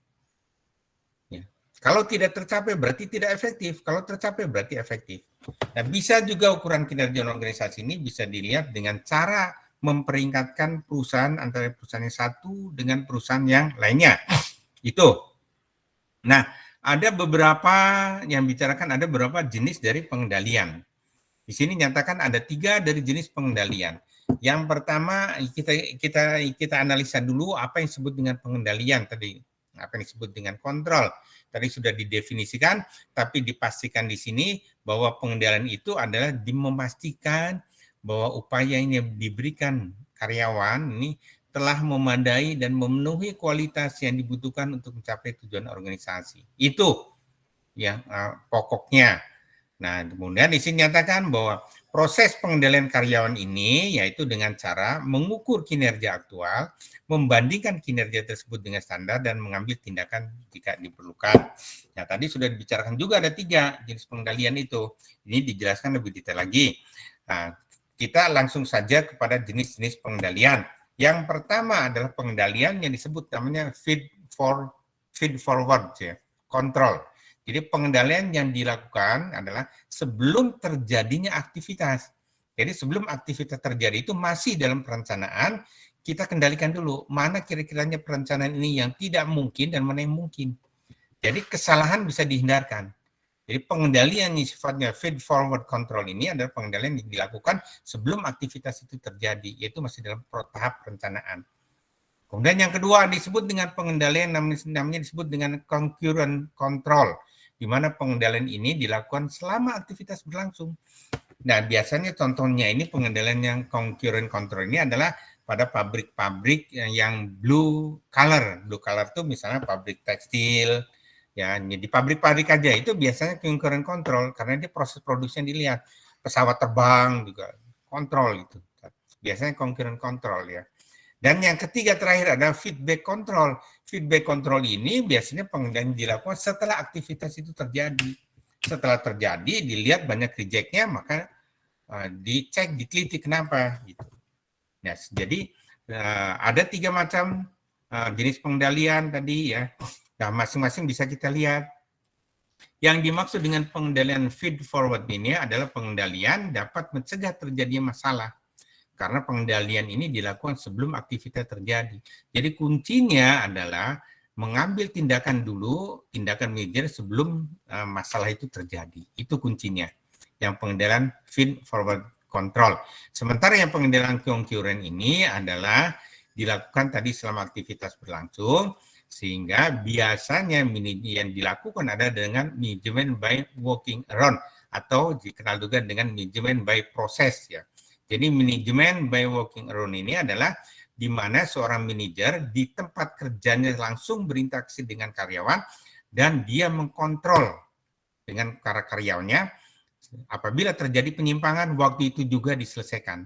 Ya. Kalau tidak tercapai berarti tidak efektif. Kalau tercapai berarti efektif. Nah, bisa juga ukuran kinerja organisasi ini bisa dilihat dengan cara memperingkatkan perusahaan antara perusahaan yang satu dengan perusahaan yang lainnya. Itu. Nah, ada beberapa yang bicarakan ada beberapa jenis dari pengendalian. Di sini nyatakan ada 3 dari jenis pengendalian. Yang pertama kita analisa dulu apa yang disebut dengan pengendalian tadi, apa yang disebut dengan kontrol. Tadi sudah didefinisikan, tapi dipastikan di sini bahwa pengendalian itu adalah memastikan bahwa upaya yang diberikan karyawan ini telah memadai dan memenuhi kualitas yang dibutuhkan untuk mencapai tujuan organisasi. Itu ya pokoknya. Nah, kemudian di sini nyatakan bahwa proses pengendalian karyawan ini yaitu dengan cara mengukur kinerja aktual, membandingkan kinerja tersebut dengan standar dan mengambil tindakan jika diperlukan. Nah, tadi sudah dibicarakan juga ada 3 jenis pengendalian itu. Ini dijelaskan lebih detail lagi. Nah, kita langsung saja kepada jenis-jenis pengendalian. Yang pertama adalah pengendalian yang disebut namanya feed forward ya, control. Jadi pengendalian yang dilakukan adalah sebelum terjadinya aktivitas. Jadi sebelum aktivitas terjadi itu masih dalam perencanaan, kita kendalikan dulu mana kira-kiranya perencanaan ini yang tidak mungkin dan mana yang mungkin. Jadi kesalahan bisa dihindarkan. Jadi pengendalian yang sifatnya feed forward control ini adalah pengendalian yang dilakukan sebelum aktivitas itu terjadi, yaitu masih dalam tahap perencanaan. Kemudian yang kedua disebut dengan pengendalian namanya disebut dengan concurrent control, di mana pengendalian ini dilakukan selama aktivitas berlangsung. Nah, biasanya contohnya ini pengendalian yang concurrent control ini adalah pada pabrik-pabrik yang blue collar. Blue collar itu misalnya pabrik tekstil, ya di pabrik-pabrik aja itu biasanya concurrent control karena dia proses produksinya dilihat. Pesawat terbang juga kontrol itu. Biasanya concurrent control ya. Dan yang ketiga terakhir adalah feedback control. Feedback control ini biasanya pengendalian dilakukan setelah aktivitas itu terjadi. Setelah terjadi, dilihat banyak reject-nya, maka dicek, diteliti kenapa. Gitu. Nah, jadi ada 3 macam jenis pengendalian tadi ya. Nah, masing-masing bisa kita lihat. Yang dimaksud dengan pengendalian feed forward ini adalah pengendalian dapat mencegah terjadinya masalah. Karena pengendalian ini dilakukan sebelum aktivitas terjadi. Jadi kuncinya adalah mengambil tindakan dulu, tindakan manajer sebelum masalah itu terjadi. Itu kuncinya. Yang pengendalian feed forward control. Sementara yang pengendalian concurrent ini adalah dilakukan tadi selama aktivitas berlangsung, sehingga biasanya yang dilakukan adalah dengan management by working around atau dikenal juga dengan management by process ya. Jadi management by working around ini adalah di mana seorang manajer di tempat kerjanya langsung berinteraksi dengan karyawan dan dia mengkontrol dengan para karyawannya. Apabila terjadi penyimpangan, waktu itu juga diselesaikan.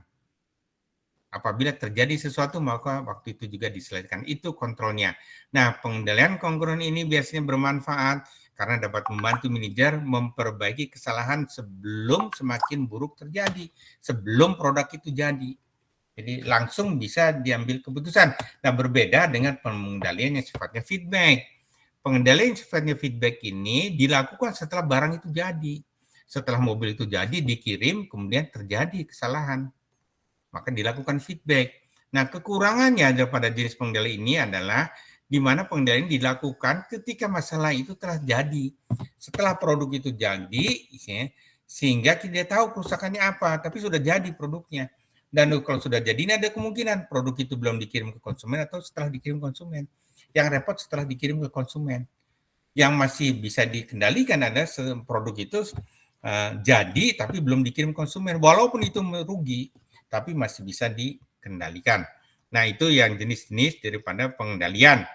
Apabila terjadi sesuatu, maka waktu itu juga diselesaikan. Itu kontrolnya. Nah, pengendalian kongruent ini biasanya bermanfaat karena dapat membantu manajer memperbaiki kesalahan sebelum semakin buruk terjadi, sebelum produk itu jadi. Jadi langsung bisa diambil keputusan. Nah, berbeda dengan pengendalian yang sifatnya feedback. Pengendalian yang sifatnya feedback ini dilakukan setelah barang itu jadi. Setelah mobil itu jadi, dikirim, kemudian terjadi kesalahan. Maka dilakukan feedback. Nah, kekurangannya daripada jenis pengendali ini adalah di mana pengendalian dilakukan ketika masalah itu telah jadi. Setelah produk itu jadi, sehingga tidak tahu kerusakannya apa, tapi sudah jadi produknya. Dan kalau sudah jadi, ini ada kemungkinan produk itu belum dikirim ke konsumen atau setelah dikirim konsumen. Yang repot setelah dikirim ke konsumen. Yang masih bisa dikendalikan adalah produk itu jadi tapi belum dikirim konsumen. Walaupun itu merugi, tapi masih bisa dikendalikan. Nah, itu yang jenis-jenis daripada pengendalian.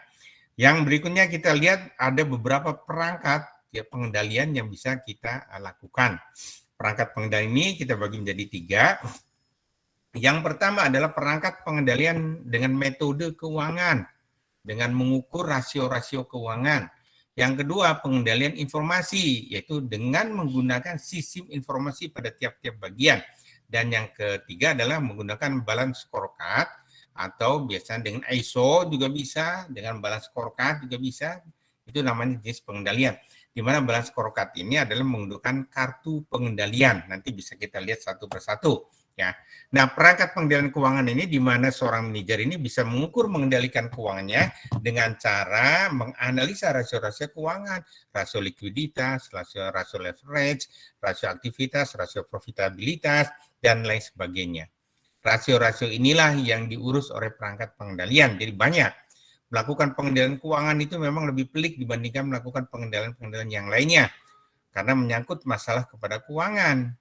Yang berikutnya kita lihat ada beberapa perangkat ya, pengendalian yang bisa kita lakukan. Perangkat pengendalian ini kita bagi menjadi 3. Yang pertama adalah perangkat pengendalian dengan metode keuangan, dengan mengukur rasio-rasio keuangan. Yang kedua, pengendalian informasi, yaitu dengan menggunakan sistem informasi pada tiap-tiap bagian. Dan yang ketiga adalah menggunakan balance scorecard, atau biasanya dengan ISO juga bisa, dengan balance scorecard juga bisa. Itu namanya jenis pengendalian. Di mana balance scorecard ini adalah menggunakan kartu pengendalian. Nanti bisa kita lihat satu persatu. Ya. Nah, perangkat pengendalian keuangan ini di mana seorang manajer ini bisa mengukur mengendalikan keuangannya dengan cara menganalisa rasio-rasio keuangan, rasio likuiditas, rasio leverage, rasio aktivitas, rasio profitabilitas, dan lain sebagainya. Rasio-rasio inilah yang diurus oleh perangkat pengendalian. Jadi banyak. Melakukan pengendalian keuangan itu memang lebih pelik dibandingkan melakukan pengendalian-pengendalian yang lainnya. Karena menyangkut masalah kepada keuangan.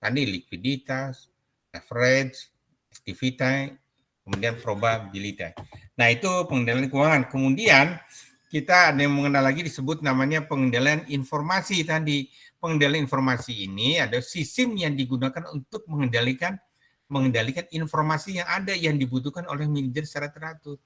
Tadi likuiditas, average, aktivitas, kemudian probabilitas. Nah, itu pengendalian keuangan. Kemudian kita ada yang mengenal lagi disebut namanya pengendalian informasi tadi. Pengendalian informasi ini ada sistem yang digunakan untuk mengendalikan informasi yang ada yang dibutuhkan oleh manajer secara teratur.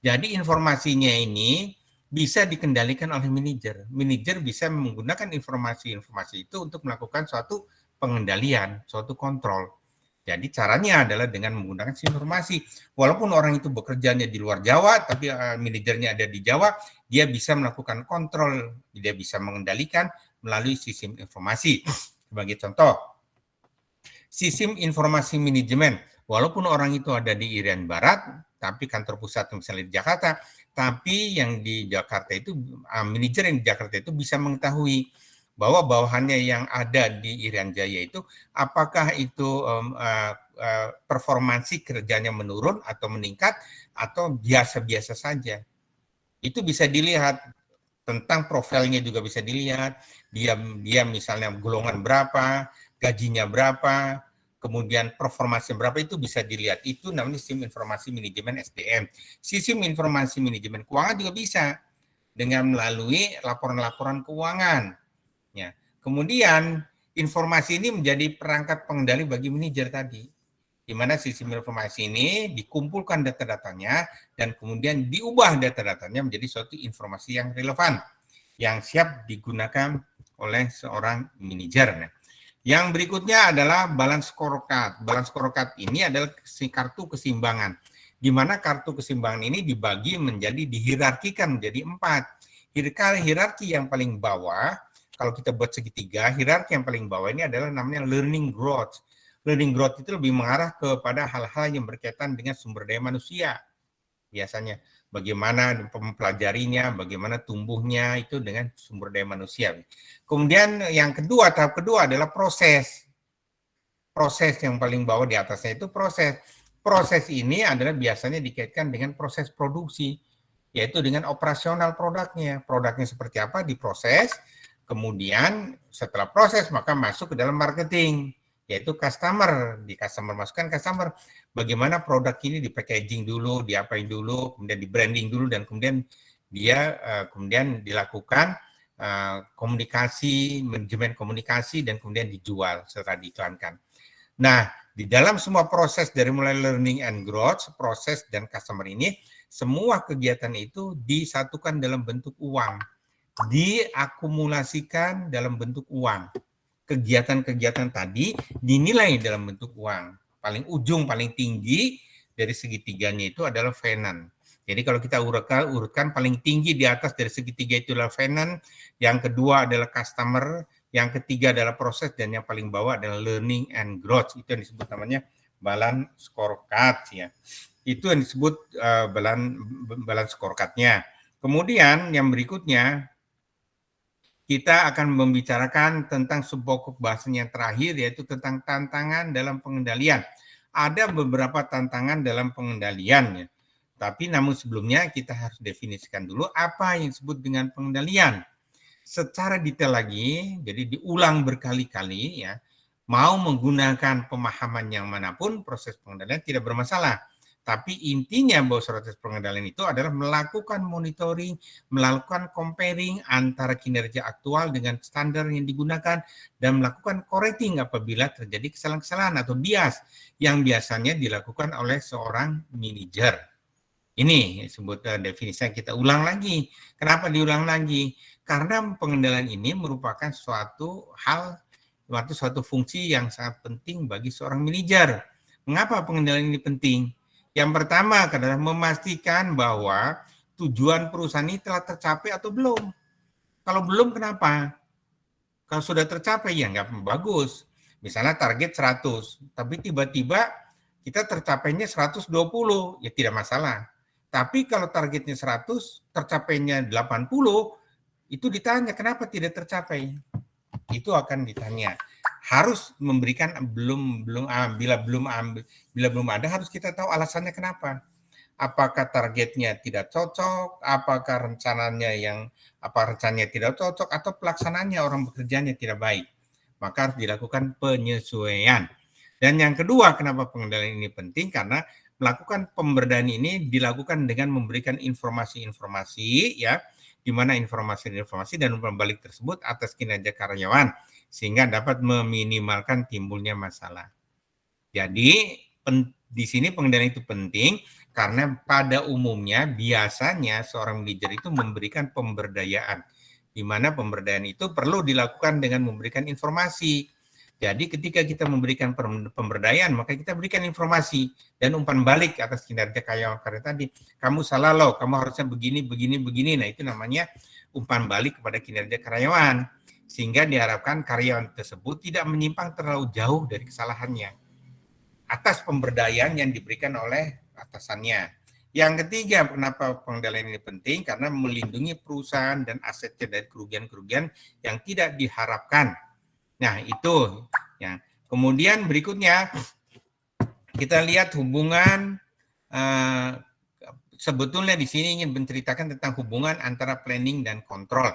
Jadi informasinya ini bisa dikendalikan oleh manajer. Manajer bisa menggunakan informasi-informasi itu untuk melakukan suatu pengendalian, suatu kontrol. Jadi caranya adalah dengan menggunakan informasi. Walaupun orang itu bekerjanya di luar Jawa, tapi manajernya ada di Jawa, dia bisa melakukan kontrol, dia bisa mengendalikan melalui sistem informasi. Sebagai contoh, sistem informasi manajemen. Walaupun orang itu ada di Irian Barat, tapi kantor pusat misalnya di Jakarta, tapi yang di Jakarta itu, manajer yang di Jakarta itu bisa mengetahui bahwa bawahannya yang ada di Irian Jaya itu apakah itu performansi kerjanya menurun atau meningkat atau biasa-biasa saja. Itu bisa dilihat, tentang profilnya juga bisa dilihat, dia misalnya golongan berapa, gajinya berapa, kemudian performasinya berapa, itu bisa dilihat. Itu namanya sistem informasi manajemen SDM. Sistem informasi manajemen keuangan juga bisa dengan melalui laporan-laporan keuangan. Ya. Kemudian informasi ini menjadi perangkat pengendali bagi manajer tadi, di mana sistem informasi ini dikumpulkan data-datanya dan kemudian diubah data-datanya menjadi suatu informasi yang relevan, yang siap digunakan oleh seorang manajer. Nah, yang berikutnya adalah balance scorecard. Balance scorecard ini adalah kartu keseimbangan, di mana kartu keseimbangan ini dibagi menjadi dihierarkikan menjadi 4. Hierarki yang paling bawah, kalau kita buat segitiga, hierarki yang paling bawah ini adalah namanya learning growth. Learning growth itu lebih mengarah kepada hal-hal yang berkaitan dengan sumber daya manusia. Biasanya bagaimana mempelajarinya, bagaimana tumbuhnya itu dengan sumber daya manusia. Kemudian yang kedua, tahap kedua adalah proses. Proses yang paling bawah di atasnya itu proses. Proses ini adalah biasanya dikaitkan dengan proses produksi, yaitu dengan operasional produknya. Produknya seperti apa diproses, kemudian setelah proses maka masuk ke dalam marketing, yaitu customer. Di customer masukkan customer. Bagaimana produk ini di packaging dulu, diapain dulu, kemudian di branding dulu, dan kemudian dia kemudian dilakukan komunikasi, manajemen komunikasi, dan kemudian dijual setelah diiklankan. Nah, di dalam semua proses dari mulai learning and growth, proses dan customer ini, semua kegiatan itu disatukan dalam bentuk uang, diakumulasikan dalam bentuk uang. Kegiatan-kegiatan tadi dinilai dalam bentuk uang. Paling ujung, paling tinggi dari segitiganya itu adalah finance. Jadi kalau kita urutkan paling tinggi di atas dari segitiga itu adalah finance, yang kedua adalah customer, yang ketiga adalah proses, dan yang paling bawah adalah learning and growth. Itu yang disebut namanya balance scorecard ya. Itu yang disebut balance scorecard-nya. Kemudian yang berikutnya kita akan membicarakan tentang subpokok bahasan yang terakhir, yaitu tentang tantangan dalam pengendalian. Ada beberapa tantangan dalam pengendalian ya. Tapi namun sebelumnya kita harus definisikan dulu apa yang disebut dengan pengendalian. Secara detail lagi, jadi diulang berkali-kali ya, mau menggunakan pemahaman yang manapun, proses pengendalian tidak bermasalah. Tapi intinya bahwa proses pengendalian itu adalah melakukan monitoring, melakukan comparing antara kinerja aktual dengan standar yang digunakan, dan melakukan correcting apabila terjadi kesalahan-kesalahan atau bias yang biasanya dilakukan oleh seorang manajer. Ini disebut definisi yang kita ulang lagi. Kenapa diulang lagi? Karena pengendalian ini merupakan suatu fungsi yang sangat penting bagi seorang manajer. Mengapa pengendalian ini penting? Yang pertama adalah memastikan bahwa tujuan perusahaan ini telah tercapai atau belum. Kalau belum, kenapa? Kalau sudah tercapai, ya nggak bagus. Misalnya target 100, tapi tiba-tiba kita tercapainya 120, ya tidak masalah. Tapi kalau targetnya 100, tercapainya 80, itu ditanya kenapa tidak tercapai. Itu akan ditanya. Harus memberikan bila belum ada harus kita tahu alasannya kenapa. Apakah targetnya tidak cocok, apakah rencananya tidak cocok, atau pelaksanaannya orang bekerjanya tidak baik. Maka harus dilakukan penyesuaian. Dan yang kedua, kenapa pengendalian ini penting? Karena melakukan pemberdayaan ini dilakukan dengan memberikan informasi-informasi ya, di mana informasi-informasi dan umpan balik tersebut atas kinerja karyawan sehingga dapat meminimalkan timbulnya masalah. Jadi di sini pengendalian itu penting karena pada umumnya biasanya seorang manajer itu memberikan pemberdayaan, di mana pemberdayaan itu perlu dilakukan dengan memberikan informasi. Jadi ketika kita memberikan pemberdayaan, maka kita berikan informasi dan umpan balik atas kinerja karyawan tadi. Kamu salah loh, kamu harusnya begini. Nah itu namanya umpan balik kepada kinerja karyawan. Sehingga diharapkan karyawan tersebut tidak menyimpang terlalu jauh dari kesalahannya. Atas pemberdayaan yang diberikan oleh atasannya. Yang ketiga, kenapa pengendalian ini penting? Karena melindungi perusahaan dan asetnya dari kerugian-kerugian yang tidak diharapkan. Nah, itu ya. Kemudian berikutnya kita lihat hubungan sebetulnya di sini ingin menceritakan tentang hubungan antara planning dan kontrol.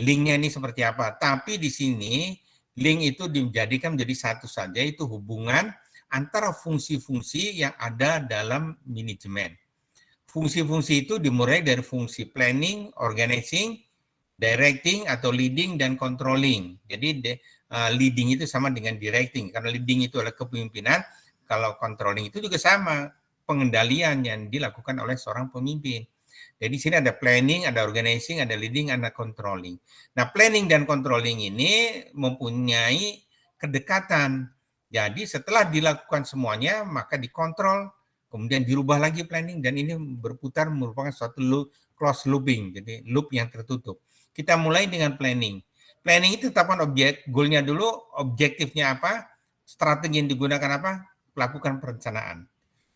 Linknya ini seperti apa? Tapi di sini link itu dijadikan menjadi satu saja, itu hubungan antara fungsi-fungsi yang ada dalam manajemen. Fungsi-fungsi itu dimulai dari fungsi planning, organizing, directing atau leading dan controlling. Jadi leading itu sama dengan directing, karena leading itu adalah kepemimpinan, kalau controlling itu juga sama, pengendalian yang dilakukan oleh seorang pemimpin. Jadi di sini ada planning, ada organizing, ada leading, ada controlling. Nah, planning dan controlling ini mempunyai kedekatan. Jadi setelah dilakukan semuanya, maka dikontrol, kemudian dirubah lagi planning, dan ini berputar merupakan suatu close looping, jadi loop yang tertutup. Kita mulai dengan planning. Planning itu tetapkan goalnya dulu, objektifnya apa, strategi yang digunakan apa, lakukan perencanaan.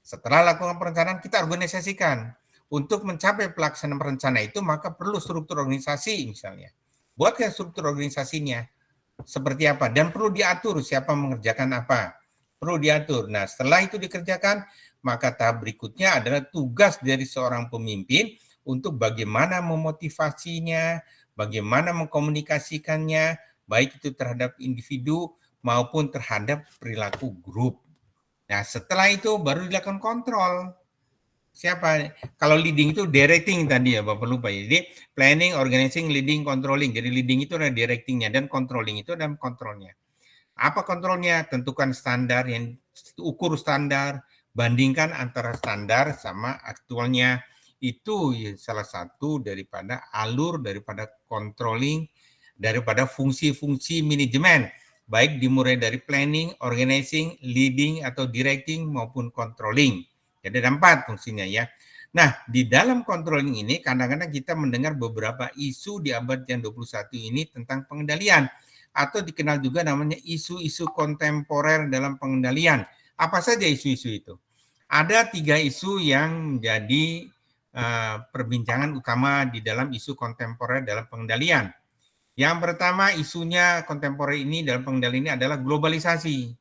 Setelah lakukan perencanaan, kita organisasikan. Untuk mencapai pelaksanaan rencana itu maka perlu struktur organisasi misalnya. Buatkan struktur organisasinya seperti apa dan perlu diatur siapa mengerjakan apa. Perlu diatur. Nah, setelah itu dikerjakan, maka tahap berikutnya adalah tugas dari seorang pemimpin untuk bagaimana memotivasinya, bagaimana mengkomunikasikannya, baik itu terhadap individu maupun terhadap perilaku grup. Nah, setelah itu baru dilakukan kontrol. Siapa? Kalau leading itu directing tadi ya Bapak lupa ya. Jadi planning, organizing, leading, controlling. Jadi leading itu adalah directingnya dan controlling itu adalah kontrolnya. Apa kontrolnya? Tentukan standar yang ukur standar, bandingkan antara standar sama aktualnya. Itu salah satu daripada alur daripada controlling, daripada fungsi-fungsi manajemen. Baik dimulai dari planning, organizing, leading atau directing maupun controlling. Jadi ada 4 fungsinya ya. Nah, di dalam controlling ini kadang-kadang kita mendengar beberapa isu di abad yang 21 ini tentang pengendalian atau dikenal juga namanya isu-isu kontemporer dalam pengendalian. Apa saja isu-isu itu? Ada 3 isu yang menjadi perbincangan utama di dalam isu kontemporer dalam pengendalian. Yang pertama isunya kontemporer ini dalam pengendalian ini adalah globalisasi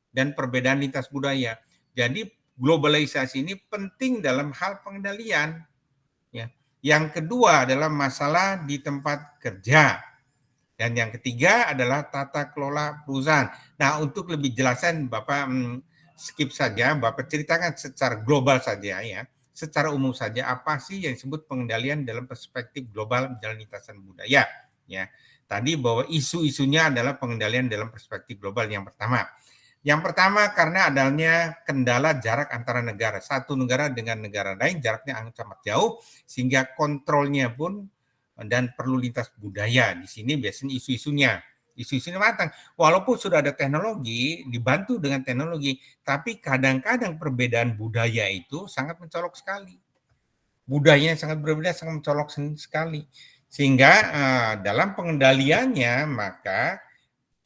dan perbedaan lintas budaya. Jadi globalisasi ini penting dalam hal pengendalian. Ya. Yang kedua adalah masalah di tempat kerja. Dan yang ketiga adalah tata kelola perusahaan. Nah, untuk lebih jelasan Bapak skip saja, Bapak ceritakan secara global saja ya. Secara umum saja apa sih yang disebut pengendalian dalam perspektif global dalam lintasan budaya. Ya. Tadi bahwa isu-isunya adalah pengendalian dalam perspektif global yang pertama. Yang pertama karena adanya kendala jarak antara negara. Satu negara dengan negara lain jaraknya sangat jauh sehingga kontrolnya pun dan perlu lintas budaya. Di sini biasanya isu-isunya. Isu-isunya matang. Walaupun sudah ada teknologi, dibantu dengan teknologi, tapi kadang-kadang perbedaan budaya itu sangat mencolok sekali. Budayanya sangat berbeda, sangat mencolok sekali. Sehingga dalam pengendaliannya maka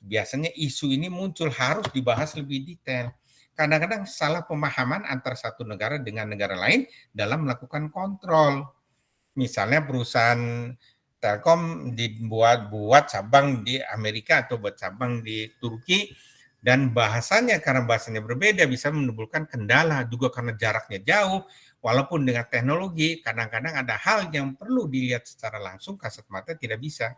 biasanya isu ini muncul harus dibahas lebih detail. Kadang-kadang salah pemahaman antara satu negara dengan negara lain dalam melakukan kontrol. Misalnya perusahaan Telkom buat cabang di Amerika atau buat cabang di Turki dan bahasanya karena bahasanya berbeda bisa menimbulkan kendala juga karena jaraknya jauh. Walaupun dengan teknologi kadang-kadang ada hal yang perlu dilihat secara langsung kasat mata tidak bisa.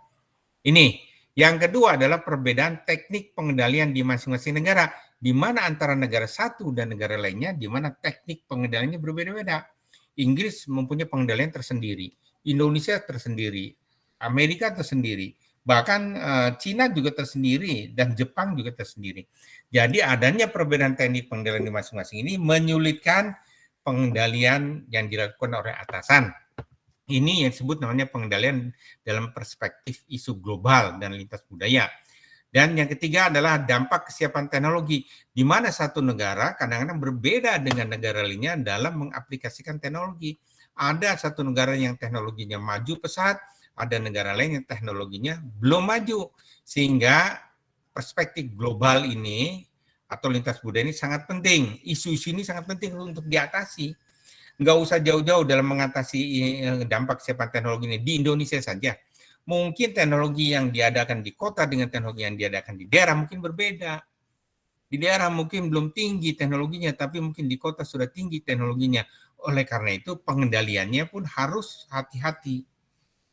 Ini yang kedua adalah perbedaan teknik pengendalian di masing-masing negara, di mana antara negara satu dan negara lainnya, di mana teknik pengendaliannya berbeda-beda. Inggris mempunyai pengendalian tersendiri, Indonesia tersendiri, Amerika tersendiri, bahkan Cina juga tersendiri, dan Jepang juga tersendiri. Jadi adanya perbedaan teknik pengendalian di masing-masing ini menyulitkan pengendalian yang dilakukan oleh atasan. Ini yang disebut namanya pengendalian dalam perspektif isu global dan lintas budaya. Dan yang ketiga adalah dampak kesiapan teknologi, di mana satu negara kadang-kadang berbeda dengan negara lainnya dalam mengaplikasikan teknologi. Ada satu negara yang teknologinya maju pesat, ada negara lain yang teknologinya belum maju. Sehingga perspektif global ini atau lintas budaya ini sangat penting. Isu-isu ini sangat penting untuk diatasi. Nggak usah jauh-jauh dalam mengatasi dampak kesiapan teknologi ini di Indonesia saja. Mungkin teknologi yang diadakan di kota dengan teknologi yang diadakan di daerah mungkin berbeda. Di daerah mungkin belum tinggi teknologinya, tapi mungkin di kota sudah tinggi teknologinya. Oleh karena itu pengendaliannya pun harus hati-hati.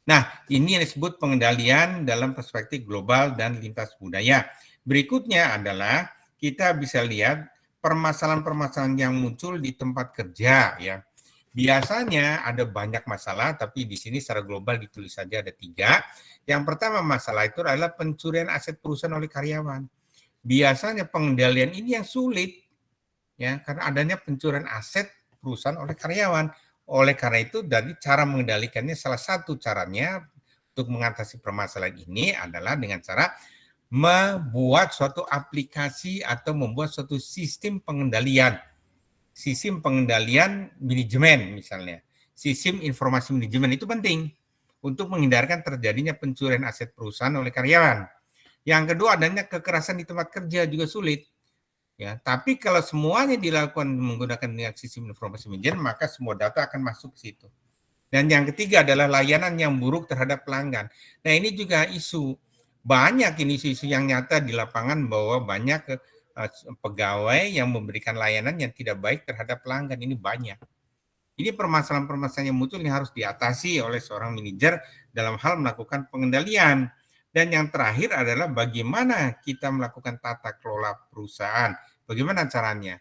Nah, ini yang disebut pengendalian dalam perspektif global dan lintas budaya. Berikutnya adalah kita bisa lihat permasalahan-permasalahan yang muncul di tempat kerja ya. Biasanya ada banyak masalah, tapi di sini secara global ditulis saja ada 3. Yang pertama masalah itu adalah pencurian aset perusahaan oleh karyawan. Biasanya pengendalian ini yang sulit, ya, karena adanya pencurian aset perusahaan oleh karyawan. Oleh karena itu, dari cara mengendalikannya salah satu caranya untuk mengatasi permasalahan ini adalah dengan cara membuat suatu aplikasi atau membuat suatu sistem pengendalian manajemen misalnya. Sistem informasi manajemen itu penting untuk menghindarkan terjadinya pencurian aset perusahaan oleh karyawan. Yang kedua adanya kekerasan di tempat kerja juga sulit. Ya, tapi kalau semuanya dilakukan menggunakan dengan sistem informasi manajemen, maka semua data akan masuk ke situ. Dan yang ketiga adalah layanan yang buruk terhadap pelanggan. Nah, ini juga isu. Banyak ini isu-isu yang nyata di lapangan bahwa banyak pegawai yang memberikan layanan yang tidak baik terhadap pelanggan. Ini banyak. Ini permasalahan-permasalahan yang muncul yang harus diatasi oleh seorang manajer dalam hal melakukan pengendalian. Dan yang terakhir adalah bagaimana kita melakukan tata kelola perusahaan. Bagaimana caranya?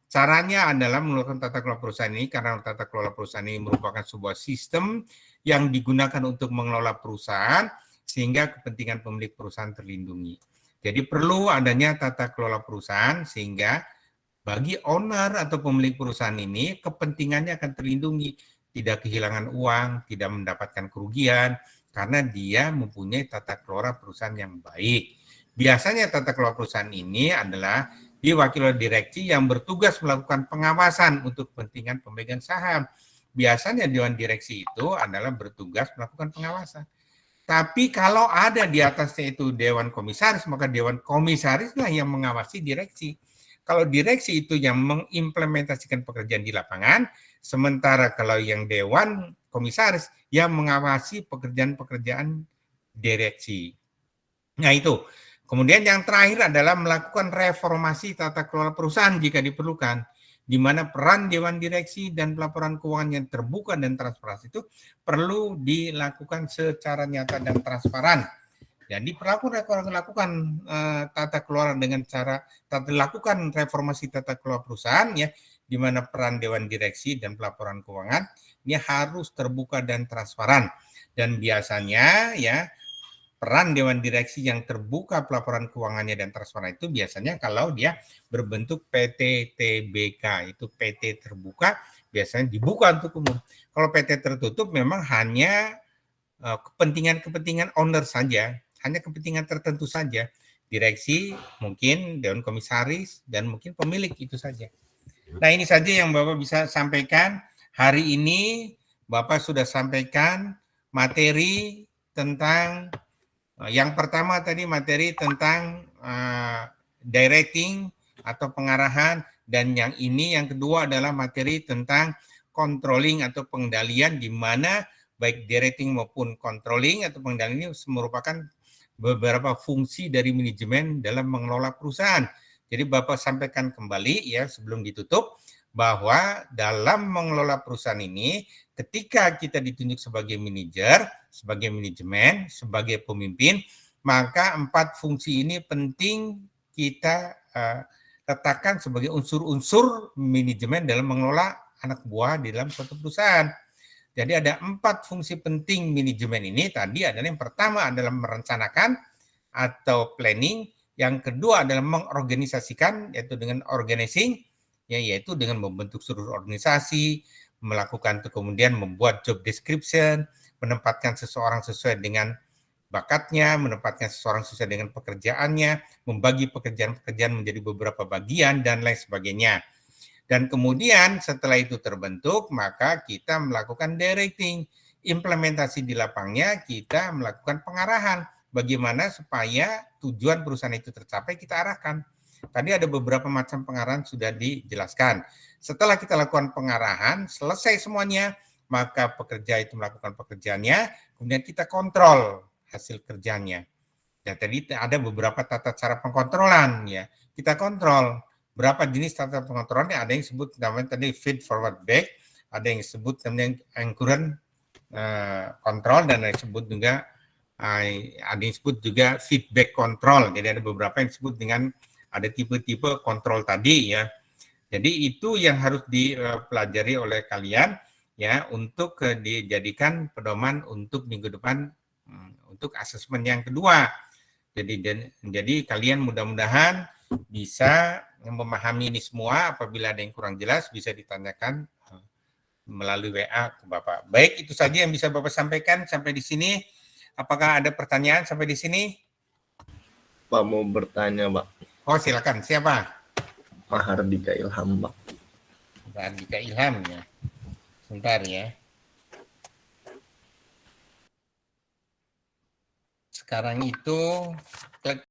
Caranya adalah melakukan tata kelola perusahaan ini karena tata kelola perusahaan ini merupakan sebuah sistem yang digunakan untuk mengelola perusahaan sehingga kepentingan pemilik perusahaan terlindungi. Jadi perlu adanya tata kelola perusahaan sehingga bagi owner atau pemilik perusahaan ini kepentingannya akan terlindungi, tidak kehilangan uang, tidak mendapatkan kerugian karena dia mempunyai tata kelola perusahaan yang baik. Biasanya tata kelola perusahaan ini adalah diwakili oleh direksi yang bertugas melakukan pengawasan untuk kepentingan pemegang saham. Biasanya dewan direksi itu adalah bertugas melakukan pengawasan. Tapi kalau ada di atasnya itu dewan komisaris, maka dewan komisarislah yang mengawasi direksi. Kalau direksi itu yang mengimplementasikan pekerjaan di lapangan, sementara kalau yang dewan komisaris yang mengawasi pekerjaan-pekerjaan direksi. Nah itu. Kemudian yang terakhir adalah melakukan reformasi tata kelola perusahaan jika diperlukan, di mana peran dewan direksi dan pelaporan keuangan yang terbuka dan transparan itu perlu dilakukan secara nyata dan transparan. Jadi lakukan tata kelola dengan cara lakukan reformasi tata kelola perusahaan ya, di mana peran dewan direksi dan pelaporan keuangan ini harus terbuka dan transparan. Dan biasanya ya peran dewan direksi yang terbuka pelaporan keuangannya dan transparan itu biasanya kalau dia berbentuk PT TBK, itu PT terbuka biasanya dibuka untuk umum. Kalau PT tertutup memang hanya kepentingan-kepentingan owner saja, hanya kepentingan tertentu saja. Direksi, mungkin dewan komisaris, dan mungkin pemilik itu saja. Nah ini saja yang Bapak bisa sampaikan. Hari ini Bapak sudah sampaikan materi tentang yang pertama tadi materi tentang directing atau pengarahan, dan yang ini yang kedua adalah materi tentang controlling atau pengendalian, di mana baik directing maupun controlling atau pengendalian ini merupakan beberapa fungsi dari manajemen dalam mengelola perusahaan. Jadi Bapak sampaikan kembali ya sebelum ditutup bahwa dalam mengelola perusahaan ini ketika kita ditunjuk sebagai manajer, sebagai manajemen, sebagai pemimpin, maka 4 fungsi ini penting kita letakkan sebagai unsur-unsur manajemen dalam mengelola anak buah di dalam suatu perusahaan. Jadi ada 4 fungsi penting manajemen ini. Tadi adalah yang pertama adalah merencanakan atau planning, yang kedua adalah mengorganisasikan yaitu dengan organizing, yaitu dengan membentuk seluruh organisasi, melakukan itu kemudian membuat job description, menempatkan seseorang sesuai dengan bakatnya, menempatkan seseorang sesuai dengan pekerjaannya, membagi pekerjaan-pekerjaan menjadi beberapa bagian dan lain sebagainya. Dan kemudian setelah itu terbentuk, maka kita melakukan directing, implementasi di lapangnya, kita melakukan pengarahan bagaimana supaya tujuan perusahaan itu tercapai, kita arahkan. Tadi ada beberapa macam pengarahan sudah dijelaskan. Setelah kita lakukan pengarahan, selesai semuanya, maka pekerja itu melakukan pekerjaannya, kemudian kita kontrol hasil kerjanya. Ya, tadi ada beberapa tata cara pengkontrolan ya. Kita kontrol berapa jenis tata pengontrolannya, ada yang disebut namanya tadi feed forward back, ada yang disebut namanya concurrent control, dan ada yang disebut juga ada yang disebut juga feedback control. Jadi ada beberapa yang disebut dengan ada tipe-tipe kontrol tadi ya. Jadi itu yang harus dipelajari oleh kalian ya untuk dijadikan pedoman untuk minggu depan untuk asesmen yang kedua. Jadi kalian mudah-mudahan bisa memahami ini semua. Apabila ada yang kurang jelas bisa ditanyakan melalui WA ke Bapak. Baik, itu saja yang bisa Bapak sampaikan sampai di sini. Apakah ada pertanyaan sampai di sini? Pak mau bertanya, Pak. Oh, silakan. Siapa? Mahardika Ilham, Pak. Mahardika Ilham ya. Sebentar ya. Sekarang itu